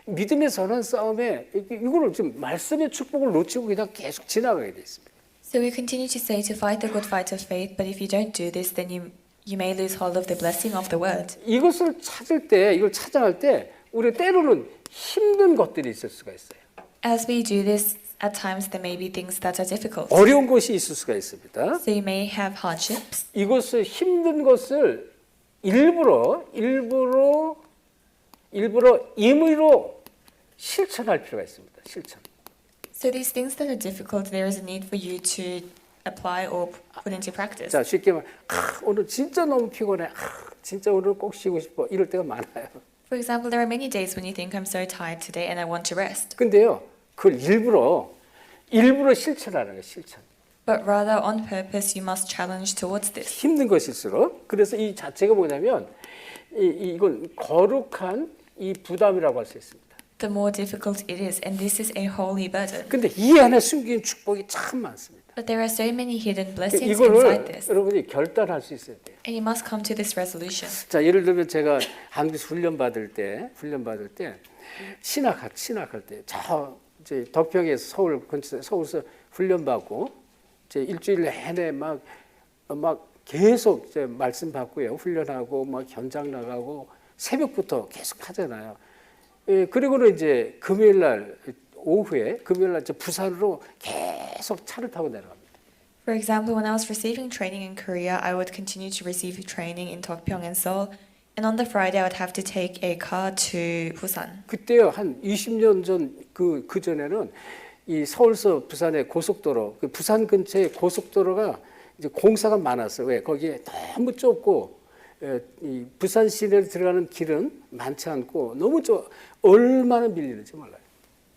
믿음의 선한 싸움에 이거를 지금 말씀의 축복을 놓치고 그냥 계속 지나가게 돼 있습니다. So we continue to say to fight the good fight of faith, but if you don't do this, then you may lose hold of the blessing of the word. 이것을 찾을 때, 이걸 찾아갈 때 우리 때로는 힘든 것들이 있을 수가 있어요. As we do this, at times there may be things that are difficult. 어려운 것이 있을 수가 있습니다. So you may have hardships. 이것을 힘든 것을 일부러 임의로 실천할 필요가 있습니다. 실천. So these things that are difficult, there is a need for you to apply or put into practice. 자, 쉽게 말, 오늘 진짜 너무 피곤해. 진짜 오늘 꼭 쉬고 싶어. 이럴 때가 많아요. For example, there are many days when you think I'm so tired today and I want to rest. 근데요, 그걸 일부러 실천하는 거예요. 실천. But rather, on purpose, you must challenge towards this. 힘든 것일수록. 그래서 이 자체가 뭐냐면 이건 거룩한 이 부담이라고 할 수 있습니다. The more difficult it is, and this is a holy burden. 근데 이 안에 숨긴 축복이 참 많습니다. But there are so many hidden blessings 이거를 inside this. 여러분이 결단할 수 있어야 돼요. And you must come to this resolution. 자, 예를 들면 제가 한국에서 훈련 받을 때 신학할 때 이제 덕평에서 서울 근처 서울서 훈련 받고 이제 일주일 내내 막 계속 이제 말씀 받고요. 훈련하고 막 현장 나가고 새벽부터 계속 하잖아요. 그리고는 이제 금요일 날 오후에 금요일 날 부산으로 계속 차를 타고 내려갑니다. For example, when I was receiving training in Korea, I would continue to receive training in Dokpyeong and Seoul. And on the Friday, I would have to take a car to Busan. 그때요 한 20년 전 그 전에는 이 서울서 부산의 고속도로, 그 부산 근처에 고속도로가 이제 공사가 많았어요. 왜 거기에 너무 좁고 이 부산 시내로 들어가는 길은 많지 않고 너무 얼마나 밀리는지 몰라요.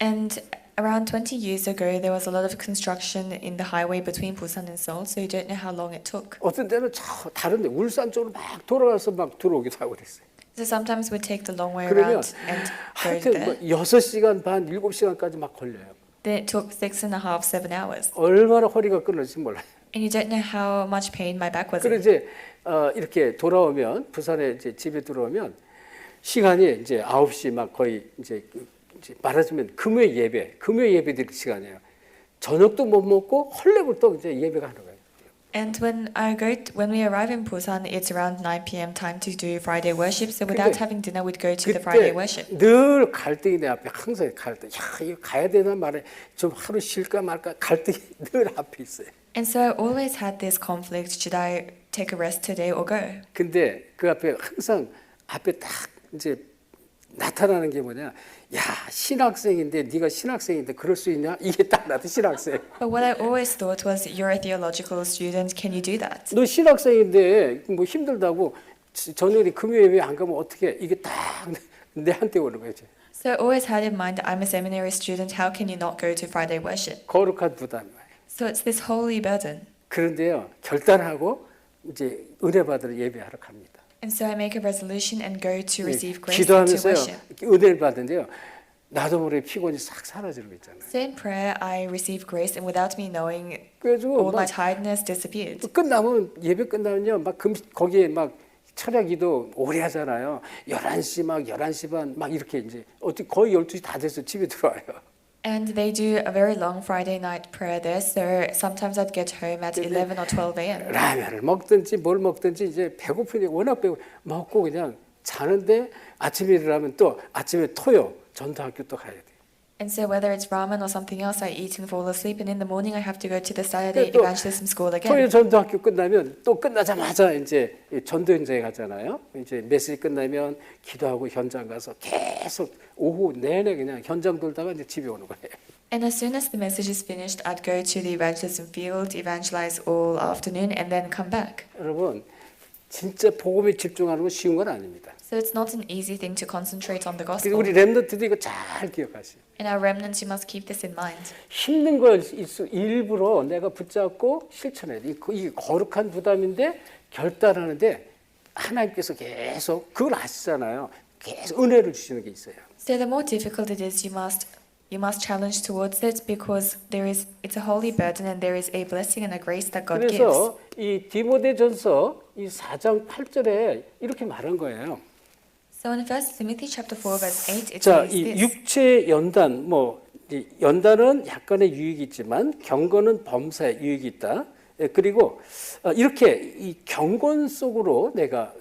And around 20 years ago, there was a lot of construction in the highway between Busan and Seoul, so you don't know how long it took. 어떤 때는 다른데 울산 쪽으로 막 돌아가서 막 들어오기도 하고 그랬어요. So sometimes we take the long way 그러면 around and go 하여튼 there. 뭐 6시간 반, 7시간까지 막 걸려요. Then it took 6.5, 7 hours. 얼마나 허리가 끊어질지 몰라요. And you don't know how much pain my back was 그리고 in. 이제 이렇게 돌아오면 부산에 이제 집에 들어오면 시간이 이제 9시 막 거의 이제 말하자면 금요일 예배 드릴 시간이에요. 저녁도 못 먹고 헐레벌떡 이제 예배가 하는 거예요. And when we arrive in Busan, it's around 9 p.m. time to do Friday worship. So without 근데 having dinner, we'd go to the Friday 그때 worship. 늘 갈등이 내 앞에 항상 갈등. 야 이거 가야 되나 말해. 좀 하루 쉴까 말까 갈등이 늘 앞에 있어요. And so I always had this conflict: should I take a rest today or go? 근데 그 앞에 항상 앞에 딱 이제 나타나는 게 뭐냐? 야 신학생인데 네가 신학생인데 그럴 수 있냐? 이게 딱 나한테 신학생. But what I always thought was, you're a theological student. Can you do that? 너 신학생인데 뭐 힘들다고 저녁에 금요일에 왜 안 가면 어떻게? 이게 딱 내한테 오는 거지. So I always had in mind, I'm a seminary student. How can you not go to Friday worship? 거룩한 부담. So it's this holy burden. 그런데요 결단하고 이제 은혜 받으러 예배하러 갑니다. And so I make a resolution and go to receive grace and to 기도하면서요 worship. 은혜를 받는데요 나도 모르게 피곤이 싹 사라지는 거 있잖아요. So in prayer, I receive grace, and without me knowing, 그래가지고 all my 막 tiredness disappeared. 끝나면 예배 끝나면요 막 거기에 막 철야기도 오래 하잖아요. 11시 막 11시 반 막 이렇게 이제 어떻게 거의 12시 다 돼서 집에 들어와요. And they do a very long Friday night prayer there, so sometimes I'd get home at 11 or 12 a.m. 라면을 먹든지 뭘 먹든지 이제 배고프니 워낙 먹고 그냥 자는데 아침에 일어나면 또 아침에 토요. 전도학교 또 가야 돼. And so whether it's ramen or something else, I eat and fall asleep, and in the morning I have to go to the Saturday 또 evangelism school 토요 again. 전도학교 끝나면 또 끝나자마자 이제 전도 현장에 가잖아요. 이제 메시지 끝나면 기도하고 현장 가서 계속 오후 내내 그냥 현장 돌다가 이제 집에 오는 거예요. And as soon as the message is finished, I'd go to the evangelism field, evangelize all afternoon, and then come back. 여러분 진짜 복음에 집중하는 건 쉬운 건 아닙니다. So it's not an easy thing to concentrate on the 그래서 gospel. 우리 렘넌트들이 이거 잘 기억하세요. In our remnants, you must keep this in mind. 힘든 걸 일부러 내가 붙잡고 실천해야 돼. 이게 거룩한 부담인데 결단하는데 하나님께서 계속 그걸 아시잖아요. 계속 은혜를 주시는 게 있어요. So the more difficult it is, you must challenge towards it, because it's a holy burden, and there is a blessing and a grace that God gives. 그래서 이 디모데전서 이 4장 8절에 이렇게 말한 거예요. So in 1 Timothy chapter 4 verse 8 it 자, says 이 this. 육체 연단 이 연단은 약간의 유익이 있지만 경건은 범사에 유익이 있다. 그리고 이렇게 이 경건 속으로 내가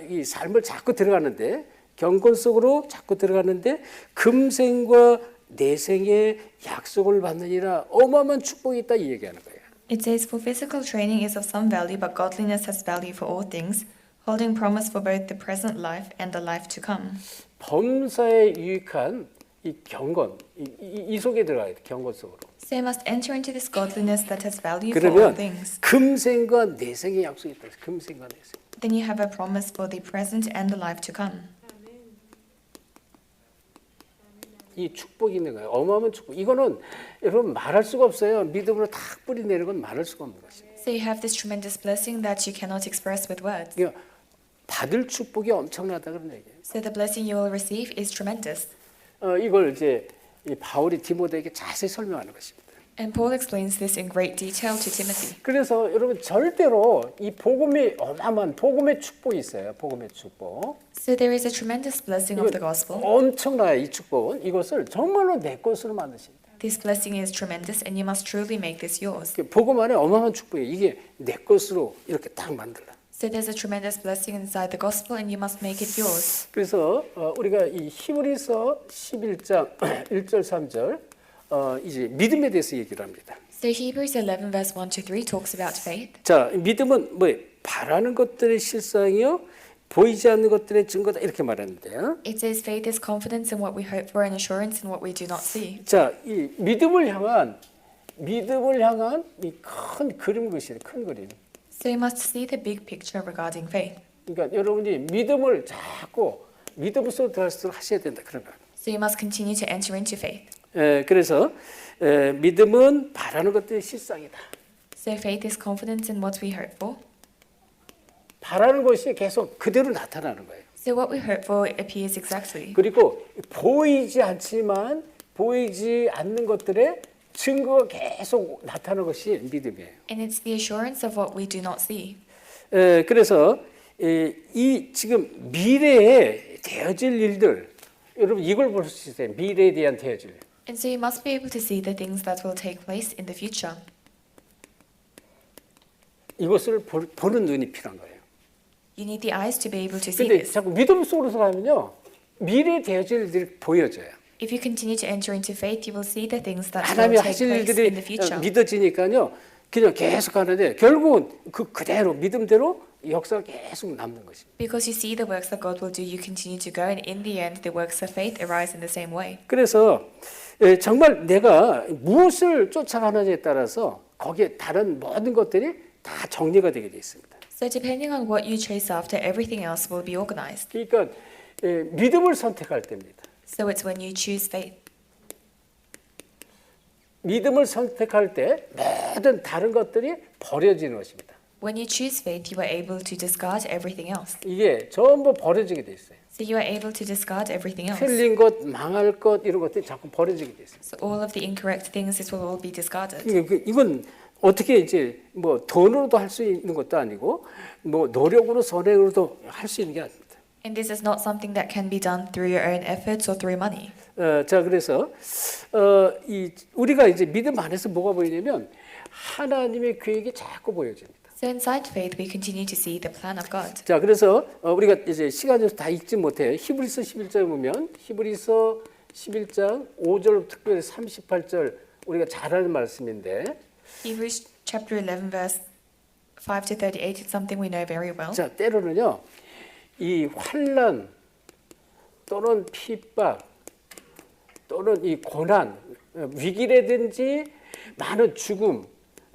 이 삶을 자꾸 들어가는데 경건 속으로 자꾸 들어가는데 금생과 내생의 약속을 받느니라 어마어마한 축복이 있다 이 얘기하는 거예요. It says, for physical training is of some value, but godliness has value for all things, holding promise for both the present life and the life to come. 범사에 유익한 이 경건 이 속에 들어가야 돼. 경건 속으로. So you must enter into this godliness that has value for all 그러면 things. 금생과 내생의 약속이 있다. 금생과 내생. Then you have a promise for the present and the life to come. 이 축복이 있는 거예요. 어마어마한 축복. 이거는 여러분 말할 수가 없어요. 믿음으로 탁 뿌리 내리는 건 말할 수가 없는 것이에요. So you have this tremendous blessing that you cannot express with words. 그러니까 받을 축복이 엄청나다 그런 얘기예요. So the blessing you will receive is tremendous. 이걸 이제 이 바울이 디모데에게 자세히 설명하는 것입니다. And Paul explains this in great detail to Timothy. 그래서 여러분 절대로 이 복음이 어마어마한 복음의 축복이 있어요. 복음의 축복. So there is a tremendous blessing of the gospel. 엄청나요. 이 축복은 이것을 정말로 내 것으로 만드십니다. This blessing is tremendous, and you must truly make this yours. 복음 안에 어마어마한 축복이에요. 이게 내 것으로 이렇게 딱 만들라. So there's a tremendous blessing inside the gospel, and you must make it yours. 그래서 우리가 이 히브리서 11장 1절 3절 이제 믿음에 대해서 얘기를 합니다. So Hebrews 11 verse 1 to 3 talks about faith. 자, 믿음은 뭐 바라는 것들의 실상이요 보이지 않는 것들의 증거다 이렇게 말하는데요. It says faith is confidence in what we hope for and assurance in what we do not see. 자, 이 믿음을 향한 이 큰 그림 것이에요. 큰 그림. So you must see the big picture regarding faith. 그러니까 여러분이 믿음을 자꾸 믿음 속으로 들어갈수록 하셔야 된다 그런 거예요. So you must continue to enter into faith. 그래서 믿음은 바라는 것들의 실상이다. So faith is confidence in what we hope for. 바라는 것이 계속 그대로 나타나는 거예요. So what we hope for appears exactly. 그리고 보이지 않지만 보이지 않는 것들의 증거가 계속 나타나는 것이 믿음이에요. And it's the assurance of what we do not see. 그래서 이 지금 미래에 되어질 일들 여러분 이걸 볼 수 있어요. 미래에 대한 되어질 일. And so you must be able to see the things that will take place in the future. 이것을 보는 눈이 필요한 거예요. You need the eyes to be able to see 근데 this. 자꾸 믿음 속으로 가면요. 미래에 되어질 일들이 보여져요. If you continue to enter into faith, you will see the things that will 하나님이 take 하실 place 일들이 in the future. 믿어지니까요. 그냥 계속 하는데 결국은 그대로 믿음대로 역사가 계속 남는 것입니다. Because you see the works that God will do, you continue to go, and in the end, the works of faith arise in the same way. 그래서 정말 내가 무엇을 쫓아가느냐에 따라서 거기에 다른 모든 것들이 다 정리가 되게 돼 있습니다. So depending on what you chase after, everything else will be organized. 그러니까 믿음을 선택할 때입니다. So it's when you choose faith. 믿음을 선택할 때 모든 다른 것들이 버려지는 것입니다. When you choose faith, you are able to discard everything else. 이게 전부 버려지게 돼 있어요. So you are able to discard everything else. 틀린 것, 망할 것 이런 것들이 자꾸 버려지게 돼 있어요. So all of the incorrect things, it will all be discarded. 이건 어떻게 이제 뭐 돈으로도 할 수 있는 것도 아니고 뭐 노력으로 선행으로도 할 수 있는 게 아닙니다. And this is not something that can be done through your own efforts or through money. 자 그래서 우리가 이제 믿음 안에서 뭐가 보이냐면 하나님의 계획이 자꾸 보여집니다. So inside faith, we continue to see the plan of God. 자 그래서 우리가 이제 시간이 다 읽지 못해 히브리서 11장 보면 히브리서 11장 5절 특별히 38절 우리가 잘 아는 말씀인데 Hebrews chapter 11 verse 5 to 38 is something we know very well. 자 때로는요 이 환난 또는 핍박 또는 이 고난 위기라든지 많은 죽음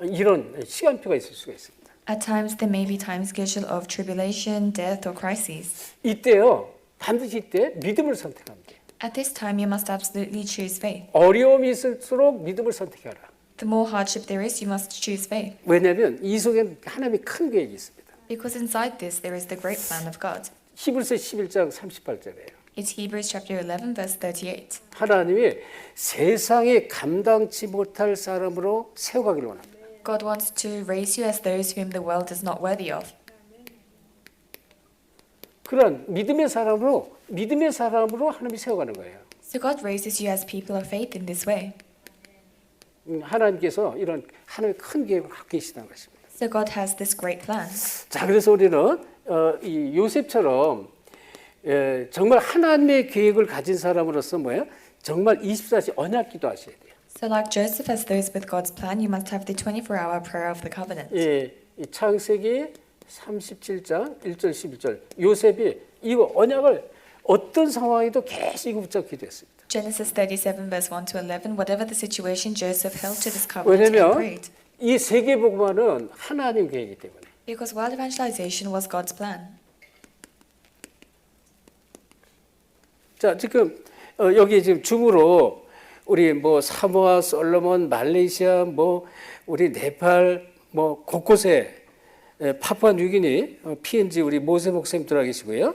이런 시간표가 있을 수가 있습니다. At times, there may be time schedule of tribulation, death, or crises. 이때요 반드시 이때 믿음을 선택합니다. At this time, you must absolutely choose faith. 어려움이 있을수록 믿음을 선택하라. The more hardship there is, you must choose faith. 왜냐하면 이 속에 하나님의 큰 계획이 있습니다. Because inside this, there is the great plan of God. 히브리서 11장 38절이에요. It's Hebrews chapter 11 verse 38. 하나님이 세상에 감당치 못할 사람으로 세워가기를 원합니다. God wants to raise you as those whom the world is not worthy of. 그런 믿음의 사람으로 하나님이 세워가는 거예요. So God raises you as people of faith in this way. 하나님께서 이런 하나님의 큰 계획을 갖고 계시다는 것입니다. So God has this great plan. 자, 그래서 우리는 이 요셉처럼 정말 하나님의 계획을 가진 사람으로서 뭐예요? 정말 24시 언약 기도하셔야 돼요. So like Joseph, as those with God's plan, you must have the 24-hour prayer of the covenant. 이 창세기 37장 1절 11절 요셉이 이거 언약을 어떤 상황에도 계속 이거 붙잡고 기도했습니다. Genesis 37 verse 1 to 11, whatever the situation, Joseph held to this covenant and 왜냐면 prayed. 이 세계복음화는 하나님 계획이기 때문에. Because world evangelization was God's plan. 자, 지금 여기 지금 중으로 우리 뭐 사모아, 솔로몬, 말레이시아, 뭐 우리 네팔 뭐 곳곳에 파푸아 뉴기니, PNG 우리 모세 목사님 들어와 계시고요.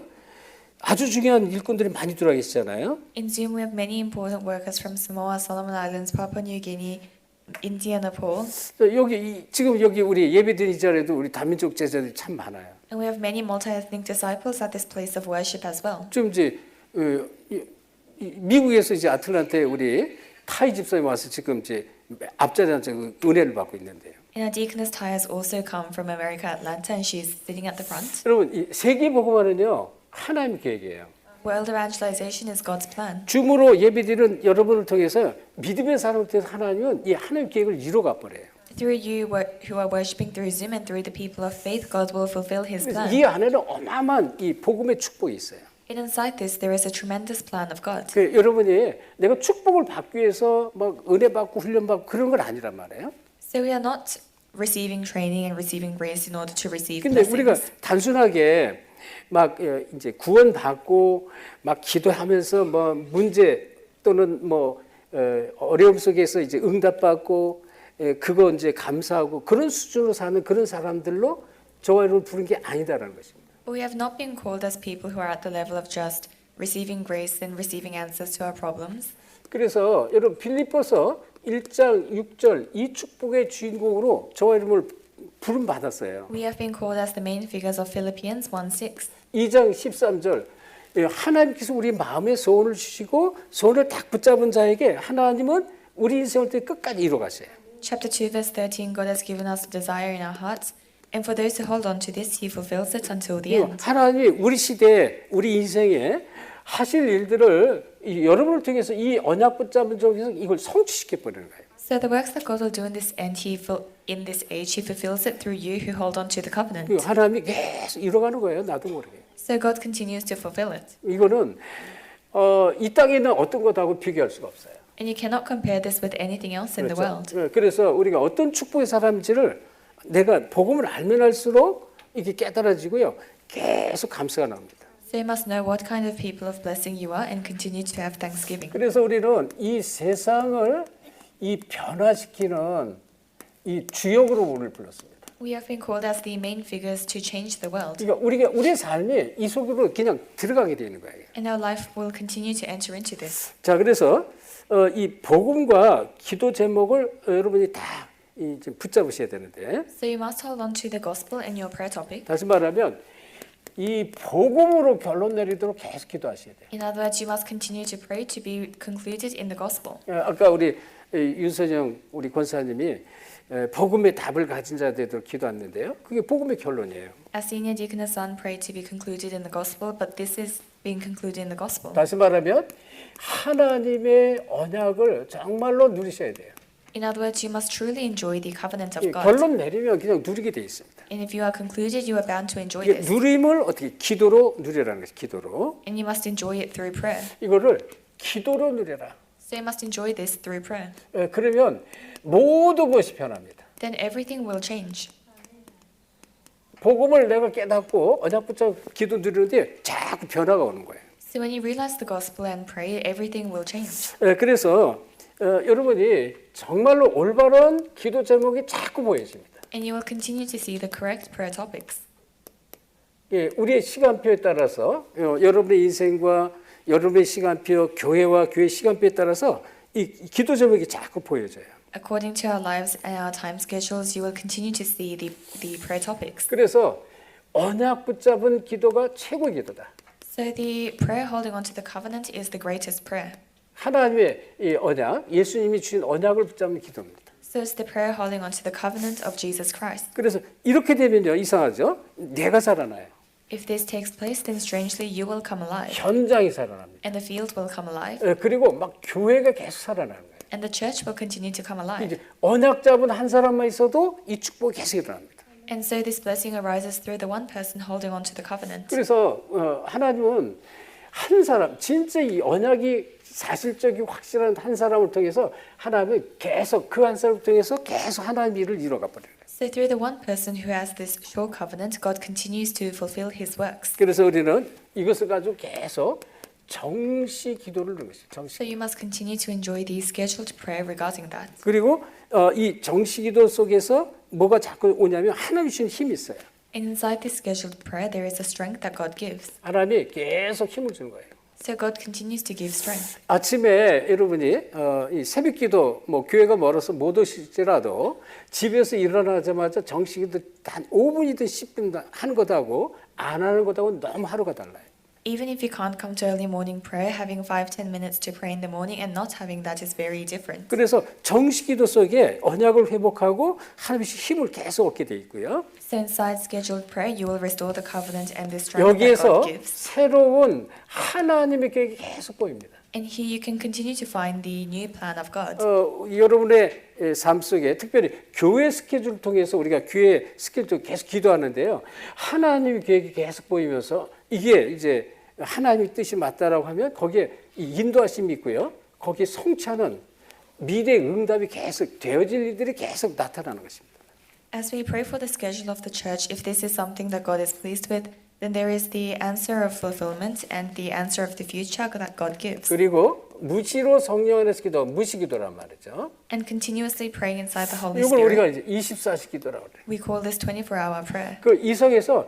아주 중요한 일꾼들이 많이 들어와 계시잖아요. In Zoom, we have many important workers from Samoa, Solomon Islands, Papua New Guinea, India, Nepal. 여기 지금 여기 우리 예배드리는 이 자리에도 우리 다민족 제자들이 참 많아요. And we have many multi-ethnic disciples at this place of worship as well. 좀 이제 미국에서 이제 아틀란타에 우리 타이 집사님 와서 지금 이제 앞자리에 앉아 은혜를 받고 있는데요. And our deaconess Tai has also come from America, Atlanta, and she's sitting at the front. 여러분 이 세계 복음화는요 하나님의 계획이에요. World evangelization is God's plan. 줌으로 예배드리는 여러분을 통해서 믿음의 사람을 통해서 하나님은 이 하나님 계획을 이루어가 버려요. Through you who are worshiping through Zoom and through the people of faith, God will fulfill His 그래서 plan. 이 안에는 어마어마한 이 복음의 축복이 있어요. And inside this, there is a tremendous plan of God. 그 여러분이 내가 축복을 받기 위해서 막 은혜 받고 훈련 받고 그런 건 아니란 말이에요. So we are not receiving training and receiving grace in order to receive 근데 우리가 blessings. 단순하게 막 이제 구원 받고 막 기도하면서 뭐 문제 또는 뭐 어려움 속에서 이제 응답받고 그거 이제 감사하고 그런 수준으로 사는 그런 사람들로 저와 여러분 부른 게 아니다라는 것입니다. But we have not been called as people who are at the level of just receiving grace and receiving answers to our problems. 그래서 여러분 빌립보서 1장 6절 이 축복의 주인공으로 저와 여러분을 부름 받았어요. We have been called as the main figures of Philippians 1:6. 2장 13절 하나님께서 우리 마음에 소원을 주시고 소원을 딱 붙잡은 자에게 하나님은 우리 인생을 끝까지 이루어 가세요. Chapter 2 verse 13, God has given us a desire in our hearts, and for those who hold on to this, He fulfills it until the end. 하나님이 우리 시대에 우리 인생에 하실 일들을 여러분을 통해서 이 언약 붙잡은 쪽에서 이걸 성취시켜 버리는 거예요. So the works that God will do in this end, in this age, He fulfills it through you who hold on to the covenant. 하나님이 계속 이뤄가는 거예요. 나도 모르게. So God continues to fulfill it. 이거는 이 땅에 있는 어떤 것하고 비교할 수가 없어요. And you cannot compare this with anything else in the world. 그래서 우리가 어떤 축복의 사람인지를 내가 복음을 알면 알수록 이게 깨달아지고요. 계속 감사가 나옵니다. So you must know what kind of people of blessing you are and continue to have thanksgiving. 그래서 우리는 이 세상을 이 변화시키는 이 주역으로 오늘 불렀습니다. We have been called as the main figures to change the world. 그러니까 우리의 삶이 이 속으로 그냥 들어가게 되는 거예요. And our life will continue to enter into this. 자, 그래서 이 복음과 기도 제목을 여러분이 다 이제 붙잡으셔야 되는데. So you must hold on to the gospel and your prayer topic. 다시 말하면 이 복음으로 결론 내리도록 계속 기도하셔야 돼요. In other words, you must continue to pray to be concluded in the gospel. 아까 우리 윤선영 우리 권사님이 복음의 답을 가진 자 되도록 기도했는데요. 그게 복음의 결론이에요. As senior deaconess son prayed to be concluded in the gospel, but this is being concluded in the gospel. 다시 말하면 하나님의 언약을 정말로 누리셔야 돼요. In other words, you must truly enjoy the covenant of God. 결론 내리면 그냥 누리게 돼 있습니다. And if you are concluded, you are bound to enjoy 이게 this. 누림을 어떻게 기도로 누리라는 것이 기도로. And you must enjoy it through prayer. 이거를 기도로 누려라. So you must enjoy this through prayer. 그러면 모든 것이 변합니다. Then everything will change. 복음을 내가 깨닫고 언약 붙잡고 기도 누리는데 자꾸 변화가 오는 거예요. So when you realize the gospel and pray, everything will change. 그래서 여러분이 정말로 올바른 기도 제목이 자꾸 보여집니다. And you will continue to see the correct prayer topics. 우리의 시간표에 따라서 여러분의 인생과 여러분의 시간표, 교회와 교회 시간표에 따라서 이 기도 제목이 자꾸 보여져요. According to our lives and our time schedules, you will continue to see the prayer topics. 그래서 언약 붙잡은 기도가 최고의 기도다. So the prayer holding on to the covenant is the greatest prayer. 하나님의 이 언약, 예수님이 주신 언약을 붙잡는 기도입니다. So it's the prayer holding on to the covenant of Jesus Christ. 그래서 이렇게 되면요, 이상하죠? 내가 살아나요. If this takes place, then strangely you will come alive, 현장이 살아납니다. and the field will come alive, 그리고 막 교회가 계속 살아나는 거예요. and the church will continue to come alive. 이제 언약 잡은 한 사람만 있어도 이 축복이 계속 일어납니다. And so this blessing arises through the one person holding on to the covenant. 그래서 하나님은 한 사람, 진짜 이 언약이 사실적이고 확실한 한 사람을 통해서 하나님은 계속 그 한 사람을 통해서 계속 하나님 일을 이루어가 버려요. So through the one person who has this sure covenant, God continues to fulfill His works. 그래서 우리는 이것을 가지고 계속 정시 기도를 하는 것이죠. 정시. So you must continue to enjoy the scheduled prayer regarding that. 그리고 이 정시 기도 속에서 뭐가 자꾸 오냐면 하나님 주신 힘이 있어요. And inside this scheduled prayer, there is a strength that God gives. 하나님이 계속 힘을 주는 거예요. So God continues to give strength. 아침에 여러분이 이 새벽기도 뭐 교회가 멀어서 못 오실지라도 집에서 일어나자마자 정식기도 한 5분이든 10분 하는 것하고 안 하는 것하고 너무 하루가 달라요. Even if you can't come to early morning prayer, having 5-10 minutes to pray in the morning and not having that is very different. 그래서 정식기도 속에 언약을 회복하고 하나님의 힘을 계속 얻게 돼 있고요. So inside scheduled prayer, you will restore the covenant and the strength that 여기에서 God gives. 새로운 하나님의 계획이 계속 보입니다. And here you can continue to find the new plan of God. 여러분의 삶 속에 특별히 교회 스케줄을 통해서 우리가 교회 스케줄 계속 기도하는데요. 하나님의 계획이 계속 보이면서 이게 이제 하나님의 뜻이 맞다라고 하면 거기에 인도하심이 있고요. 거기에 성취하는 미래의 응답이 계속 되어질 일들이 계속 나타나는 것입니다. As we pray for the schedule of the church, if this is something that God is pleased with, then there is the answer of fulfillment and the answer of the future that God gives. 그리고 무시로 성령 안에서 기도, 무시기도란 말이죠. And continuously praying inside the Holy 이걸 우리가 Spirit. 이제 24시 기도라고 그래요. We call this 24-hour prayer. 그 이성에서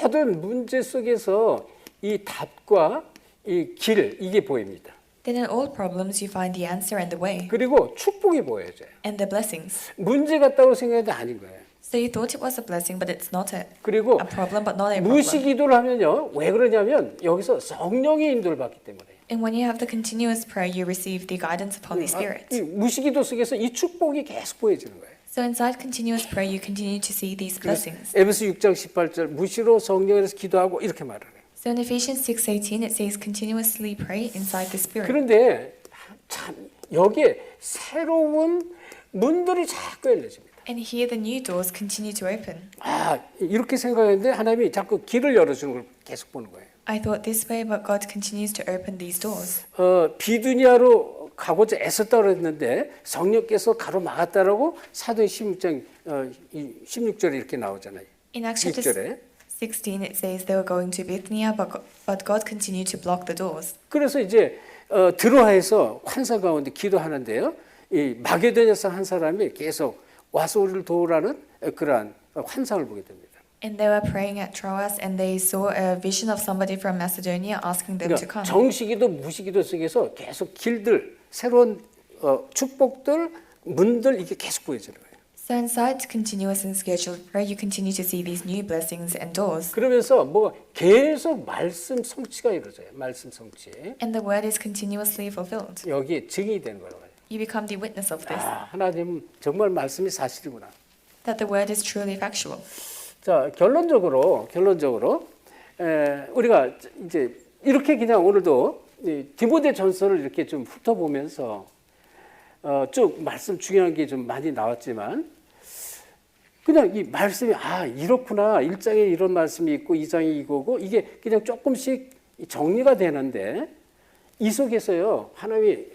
모든 문제 속에서 이 답과 이 길 이게 보입니다. Then in all problems you find the answer and the way 그리고 축복이 보여져요. and the blessings. 문제 같다고 생각해도 아닌 거예요. So you thought it was a blessing, but it's not 그리고 a problem, but not a 무시 problem. 기도를 하면요. 왜 그러냐면 여기서 성령의 인도를 받기 때문에. And when you have the continuous prayer, you receive the guidance of Holy Spirit. 이 무시 기도 속에서 이 축복이 계속 보여지는 거예요. So inside continuous prayer, you continue to see these blessings. 에베소 6장 18절 무시로 성령 안에서 기도하고 이렇게 말을 해요. So in Ephesians 6:18, it says continuously pray inside the Spirit. 그런데 참 여기에 새로운 문들이 자꾸 열려집니다. And here the new doors continue to open. 아 이렇게 생각했는데 하나님이 자꾸 길을 열어주는 걸 계속 보는 거예요. I thought this way, but God continues to open these doors. 비두니아로 가고자 애썼다고 했는데 성령께서 가로막았다라고 사도행 16장 16절에 이렇게 나오잖아요. In Acts chapter 6절에. 16, it says they were going to Bithynia, but God continued to block the doors. 그래서 이제 드로아에서 환상 가운데 기도하는데요. 이 마게도냐서 한 사람이 계속 와서 우리를 도우라는 그러한 환상을 보게 됩니다. And they were praying at Troas, and they saw a vision of somebody from Macedonia asking them to 그러니까 come. 정식기도 무식기도 속에서 계속 길들, 새로운 축복들, 문들 이게 계속 보여지는 거예요. So inside continuous and scheduled prayer, you continue to see these new blessings and doors. 그러면서 뭐 계속 말씀 성취가 이루어져요. 말씀 성취. And the word is continuously fulfilled. 여기에 증이 되는 거라고 해요. You become the witness of this, 아, 하나님 정말 말씀이 사실이구나. that the word is truly factual. 자, 결론적으로 우리가 이제 이렇게 그냥 오늘도 이 디모데 전서를 이렇게 좀 훑어보면서 쭉 말씀 중요한 게 좀 많이 나왔지만 그냥 이 말씀이 이렇구나 1장에 이런 말씀이 있고 2장에 이거고 이게 그냥 조금씩 정리가 되는데 이 속에서요 하나님이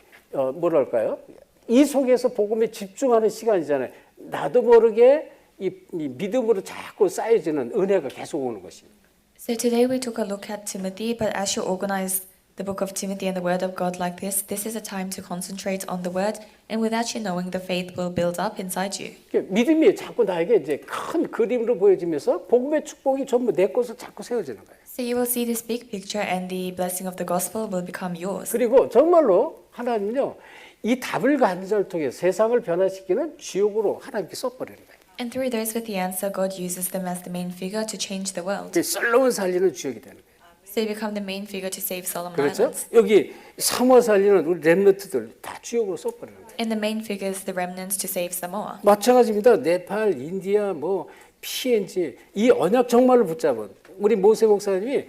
뭐랄까요? 이 속에서 복음에 집중하는 시간이잖아요. 나도 모르게 이 믿음으로 자꾸 쌓여지는 은혜가 계속 오는 것입니다. So today we took a look at Timothy, but as you organize the book of Timothy and the word of God like this is a time to concentrate on the word, and without you knowing, the faith will build up inside you. 믿음이 자꾸 나에게 이제 큰 그림으로 보여지면서 복음의 축복이 전부 내 것으로 자꾸 세워지는 거예요. So you will see this big picture, and the blessing of the gospel will become yours. 그리고 정말로 하나님은요 이 답을 간절 통해 세상을 변화시키는 주역으로 하나님께 써버리는 거예요. And through those with the answer, God uses them as the main figure to change the world. 이제 솔로몬 살리는 주역이 되는 거예요. So you become the main figure to save Solomon 그렇죠? Islands. 여기 사모아 살리는 우리 렘너트들 다 주역으로 써버리는 거예요. And the main figure is the remnants to save Samoa. 마찬가지입니다. 네팔, 인디아, 뭐 PNG 이 언약 정말로 붙잡은 우리 모세 목사님이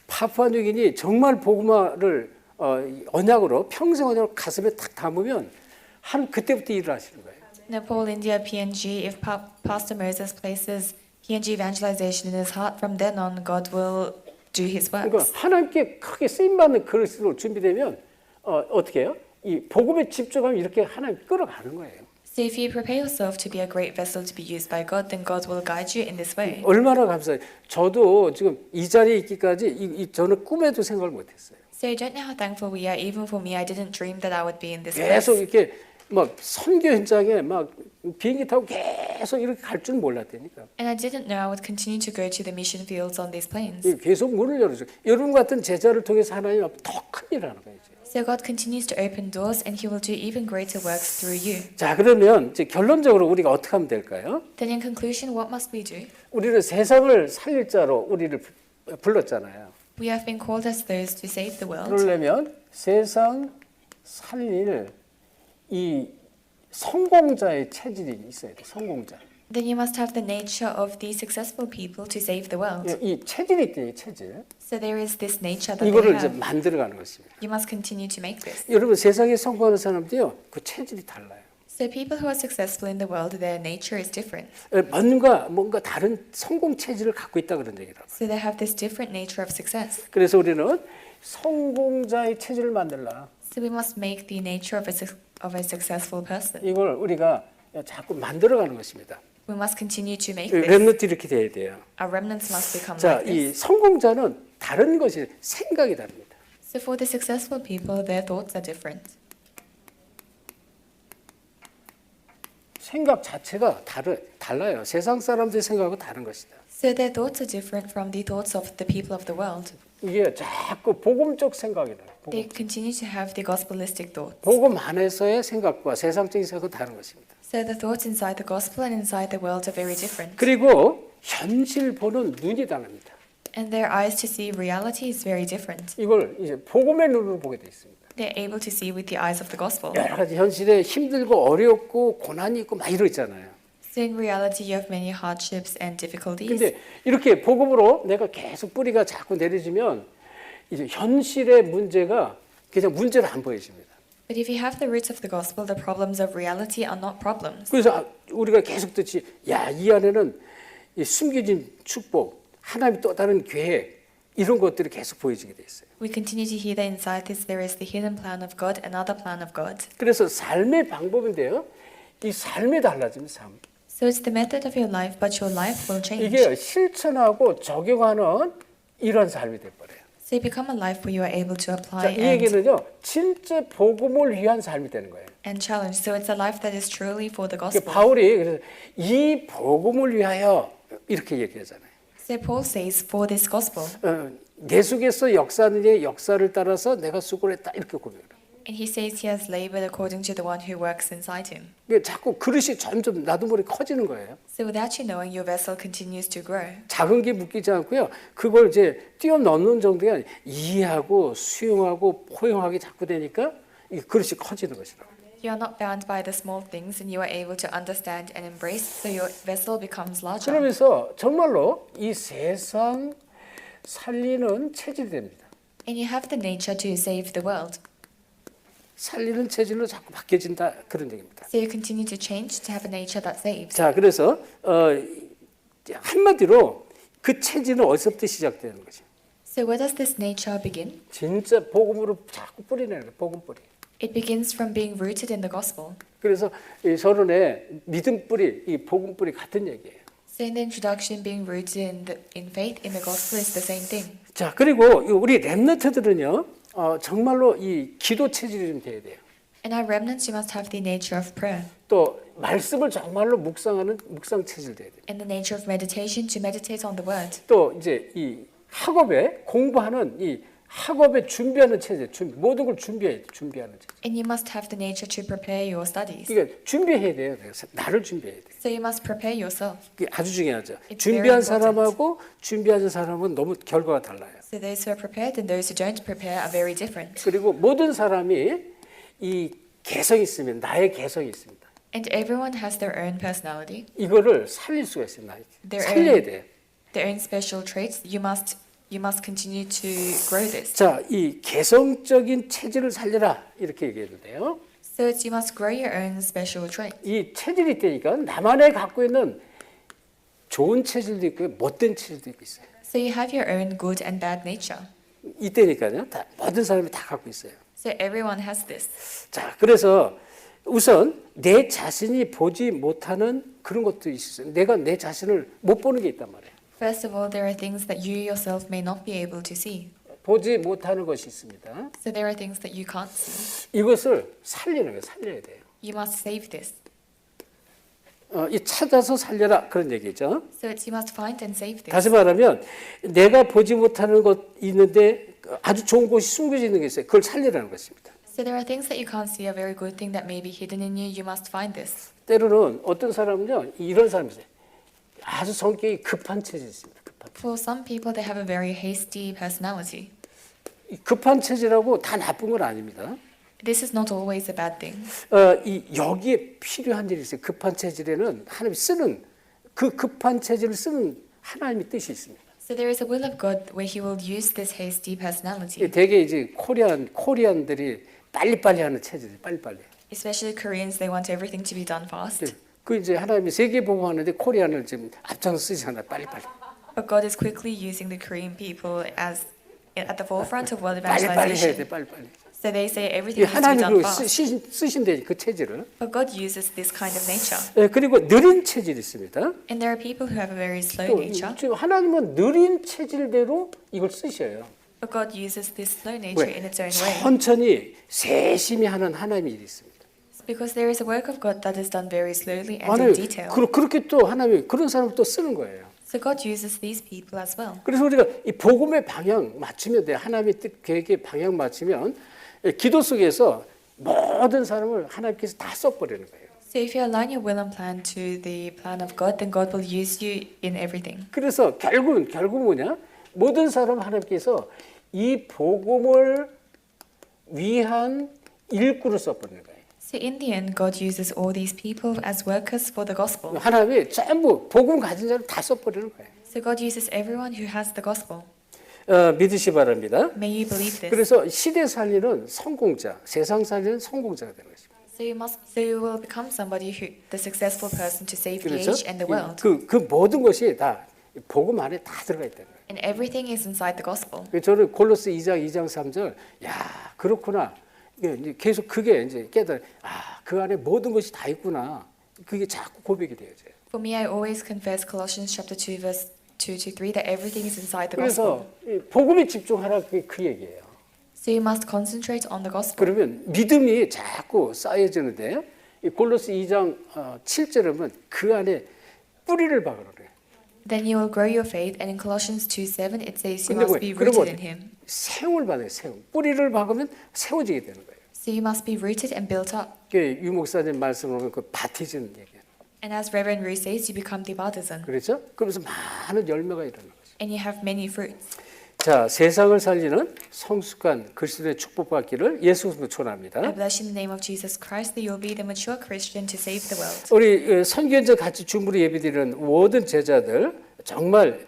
파푸아뉴기니 정말 복음화를 언약으로 평생 언약으로 가슴에 탁 담으면 한 그때부터 일을 하시는 거예요. Nepal, India, PNG. If Pastor Moses places PNG evangelization in his heart, from then on, God will do His 그러니까 works. 하나님께 크게 쓰임 받는 그릇으로 준비되면 어떻게 해요? 이 복음에 집중하면 이렇게 하나님 끌어가는 거예요. So if you prepare yourself to be a great vessel to be used by God, then God will guide you in this way. 얼마나 감사해요. 저도 지금 이 자리에 있기까지 저는 꿈에도 생각을 못했어요. So you don't know how thankful we are. Even for me, I didn't dream that I would be in this 계속 place. 이렇게 막 선교 현장에 막 비행기 타고 계속 이렇게 갈 줄 몰랐다니까. And I didn't know I would continue to go to the mission fields on these planes. 계속 문을 열어줘. 여러분 같은 제자를 통해서 하나님 앞에 더 큰 일을 하는 거예요. So God continues to open doors, and He will do even greater works through you. 자, 그러면 이제 결론적으로 우리가 어떻게 하면 될까요? Then in conclusion, what must we do? 우리는 세상을 살릴 자로 우리를 불렀잖아요. We have been called as those to save the world. 그러려면 세상 살릴 이 성공자의 체질이 있어야 돼. 성공자. Then you must have the nature of the successful people to save the world. 이 체질이 있대. 이 체질. So there is this nature that they 이거를 이제 have. 만들어가는 것입니다. You must continue to make this. 여러분 세상에 성공하는 사람들이요. 그 체질이 달라요. So people who are successful in the world, their nature is different. 뭔가 다른 성공 체질을 갖고 있다 그런 얘기라고. So they have this different nature of success. 그래서 우리는 성공자의 체질을 만들라. So we must make the nature of a successful person. 이걸 우리가 자꾸 만들어가는 것입니다. We must continue to make this. 렘넌트 이렇게 돼야 돼요. Our remnants must become 자, like 이 this. 성공자는 다른 것이 생각이 다릅니다. So for the successful people, their thoughts are different. 생각 자체가 달라요. 세상 사람들의 생각하고 다른 것이다. So their thoughts are different from the thoughts of the people of the world. 이게 자꾸 복음적 생각이다. They continue to have the gospelistic thoughts. 복음 안에서의 생각과 세상적인 생각은 다른 것입니다. So the thoughts inside the gospel and inside the world are very different. 그리고 현실 보는 눈이 다릅니다. And their eyes to see reality is very different. 이걸 이제 복음의 눈으로 보게 돼 있습니다. They're able to see with the eyes of the gospel. 여러 가지 현실에 힘들고 어렵고 고난이 있고 막 이러 있잖아요. So in reality, you have many hardships and difficulties. 근데 이렇게 복음으로 내가 계속 뿌리가 자꾸 내려지면 이제 현실의 문제가 그냥 문제로 안 보여집니다. But if you have the roots of the gospel, the problems of reality are not problems. 그래서 우리가 계속 듣지, 야, 이 안에는 이 숨겨진 축복, 하나님의 또 다른 계획 이런 것들이 계속 보여지게 돼 있어요. We continue to hear that inside this there is the hidden plan of God, another plan of God. 그래서 삶의 방법인데요, 이 삶이 달라집니다. 삶. So it's the method of your life, but your life will change. 이게 실천하고 적용하는 이런 삶이 돼버려요. So you become a life where you are able to 자, apply 이 얘기는요, 진짜 복음을 위한 삶이 되는 거예요. and challenge. So it's a life that is truly for the 그러니까 gospel. 바울이 그래서 이 복음을 위하여 이렇게 얘기하잖아요. So Paul says, for this gospel. 내 속에서 역사하는 이의 역사를 따라서 내가 수고를 했다 이렇게 고백을 해요. And he says he has labored according to the one who works inside him. 그러니까 자꾸 그릇이 점점 나도 모르게 커지는 거예요. So without you knowing, your vessel continues to grow. 작은 게 묶이지 않고요. 그걸 이제 뛰어넘는 정도가 아니라 이해하고 수용하고 포용하기 자꾸 되니까 이 그릇이 커지는 것이라고. You are not bound by the small things, and you are able to understand and embrace, so your vessel becomes larger. 그러면서 정말로 이 세상 살리는 체질이 됩니다. And you have the nature to save the world. 살리는 체질로 자꾸 바뀌어진다 그런 얘기입니다. So you continue to change to have a nature that saves. 자, 그래서 한마디로 그 체질은 어디서부터 시작되는 거죠? So where does this nature begin? 진짜 복음으로 자꾸 뿌리내는 거예요. 복음 뿌리. It begins from being rooted in the gospel. 그래서 이 서론의 믿음 뿌리, 이 복음 뿌리 같은 얘기예요. So in the introduction, being rooted in faith in the gospel is the same thing. 자, 그리고 우리 렘넌트들은요, 정말로 이 기도 체질이 좀 돼야 돼요. In our remnants, you must have the nature of prayer 또 말씀을 정말로 묵상하는 묵상 체질 돼야 돼요. and the nature of meditation to meditate on the word. 또 이제 이 학업에 공부하는 이 학업에 준비하는 체질, 모든 걸 준비하는 체질. And you must have the nature to prepare your studies. 그러니까 준비해야 돼요. 나를 준비해야 돼요. So you must prepare yourself. 그게 아주 중요하죠. It's 준비한 very important. 사람하고 준비하지 사람은 너무 결과가 달라요. So those who are prepared and those who don't prepare are very different. 그리고 모든 사람이 이 개성이 있으면 나의 개성이 있습니다. And everyone has their own personality, 이거를 살릴 수가 있어요. Their 살려야 own- 돼요. their own special traits. You must continue to grow this. 자, 이 개성적인 체질을 살려라 이렇게 얘기했는데요. So it's, you must grow your own special trait. 이 체질이 있다니까 나만의 갖고 있는 좋은 체질도 있고 못된 체질도 있어요. So you have your own good and bad nature. 이때니까요. 다 모든 사람이 다 갖고 있어요. So everyone has this. 자, 그래서 우선 내 자신이 보지 못하는 그런 것도 있어요. 내가 내 자신을 못 보는 게 있단 말이에요. First of all, there are things that you yourself may not be able to see. 보지 못하는 것이 있습니다. So there are things that you can't see. 이것을 살리는 거예요. 살려야 돼요. You must save this. 이 찾아서 살려라 그런 얘기죠. So it's, you must find and save this. 다시 말하면 내가 보지 못하는 것 있는데 아주 좋은 곳이 숨겨져 있는 게 있어요. 그걸 살리라는 것입니다. So there are things that you can't see, a very good thing that may be hidden in you. You must find this. 때로는 어떤 사람은요 이런 사람이 있어요. 아주 성격이 급한 체질이 있습니다. 급한. 급합니다. For some people, they have a very hasty personality. 이 급한 체질하고 다 나쁜 건 아닙니다. This is not always a bad thing. 이 여기에 필요한 일이 있어요. 급한 체질에는 하나님이 쓰는 그 급한 체질을 쓰는 하나님의 뜻이 있습니다. So there is a will of God where He will use this hasty personality. 되게 이제 코리안들이 빨리빨리 하는 체질이 빨리빨리. Especially Koreans, they want everything to be done fast. 그 이제 하나님이 세계 보고하는데 코리안을 지금 앞장서 쓰잖아요. 빨리빨리. But God is quickly using the Korean people as at the forefront of world 빨리빨리 해야 돼. evangelization. 빨리빨리. So they say everything needs to be 하나님이 done 그 fast. 쓰신대 그 체질을. But God uses this kind of nature. 그리고 느린 체질이 있습니다. And there are people who have a very slow 또 nature. 하나님은 느린 체질대로 이걸 쓰셔요. But God uses this slow nature in its own way. 천천히 세심히 하는 하나님의 일이 있습니다. Because there is a work of God that is done very slowly and in detail. 그렇게 또 하나님이 그런 사람을 또 쓰는 거예요. So God uses these people as well. 그래서 우리가 이 복음의 방향 맞추면 돼. 하나님의 뜻 계획의 방향 맞추면 기도 속에서 모든 사람을 하나님께서 다 써버리는 거예요. So if you align your will and plan to the plan of God, then God will use you in everything. 그래서 결국 뭐냐? 모든 사람 하나님께서 이 복음을 위한 일꾼을 써버리는 거예요. So in the end, God uses all these people as workers for the gospel. 하나님이 전부 복음 가진 자를 다 써버리는 거예요. So God uses everyone who has the gospel. 믿으시 바랍니다. May you believe this. 그래서 시대 살리는 성공자, 세상 살리는 성공자가 되는 것입니다. So you will become somebody who, the successful person to save the 그래서 age and the world. 그 모든 것이 다 복음 안에 다 들어가 있다는 거예요. And everything is inside the gospel. 저는 골로새 2장 3절, 야 그렇구나. 이제 계속 그게 이제 깨달아. 그 안에 모든 것이 다 있구나. 그게 자꾸 고백이 되어져요. For me, I always confess Colossians chapter 2 verse 2 to 3 that everything is inside the 그래서 gospel. 복음에 집중하라 그 얘기예요. So you must concentrate on the gospel. 그러면 믿음이 자꾸 쌓여지는데 이 골로새 2장 7절에 보면 그 안에 뿌리를 박으라 그래요. Then you will grow your faith. And in Colossians 2:7 it says you 근데 must be 그리고 rooted in Him. 세움을 받아요. 세움. 뿌리를 박으면 세워지게 되는 거예요. So you must be rooted and built up. 유 목사님 말씀을 보면 그 밭이지는 얘기예요. And as Reverend Rue says, you become the partisan. 그렇죠? 그러면서 많은 열매가 일어나는 거죠. And you have many fruits. 자, 세상을 살리는 성숙한 그리스도의 축복받기를 예수 그리스도로 축원합니다. I bless you in the name of Jesus Christ that you will be the mature Christian to save the world. 우리 선교연적 같이 주무로 예배드리는 모든 제자들 정말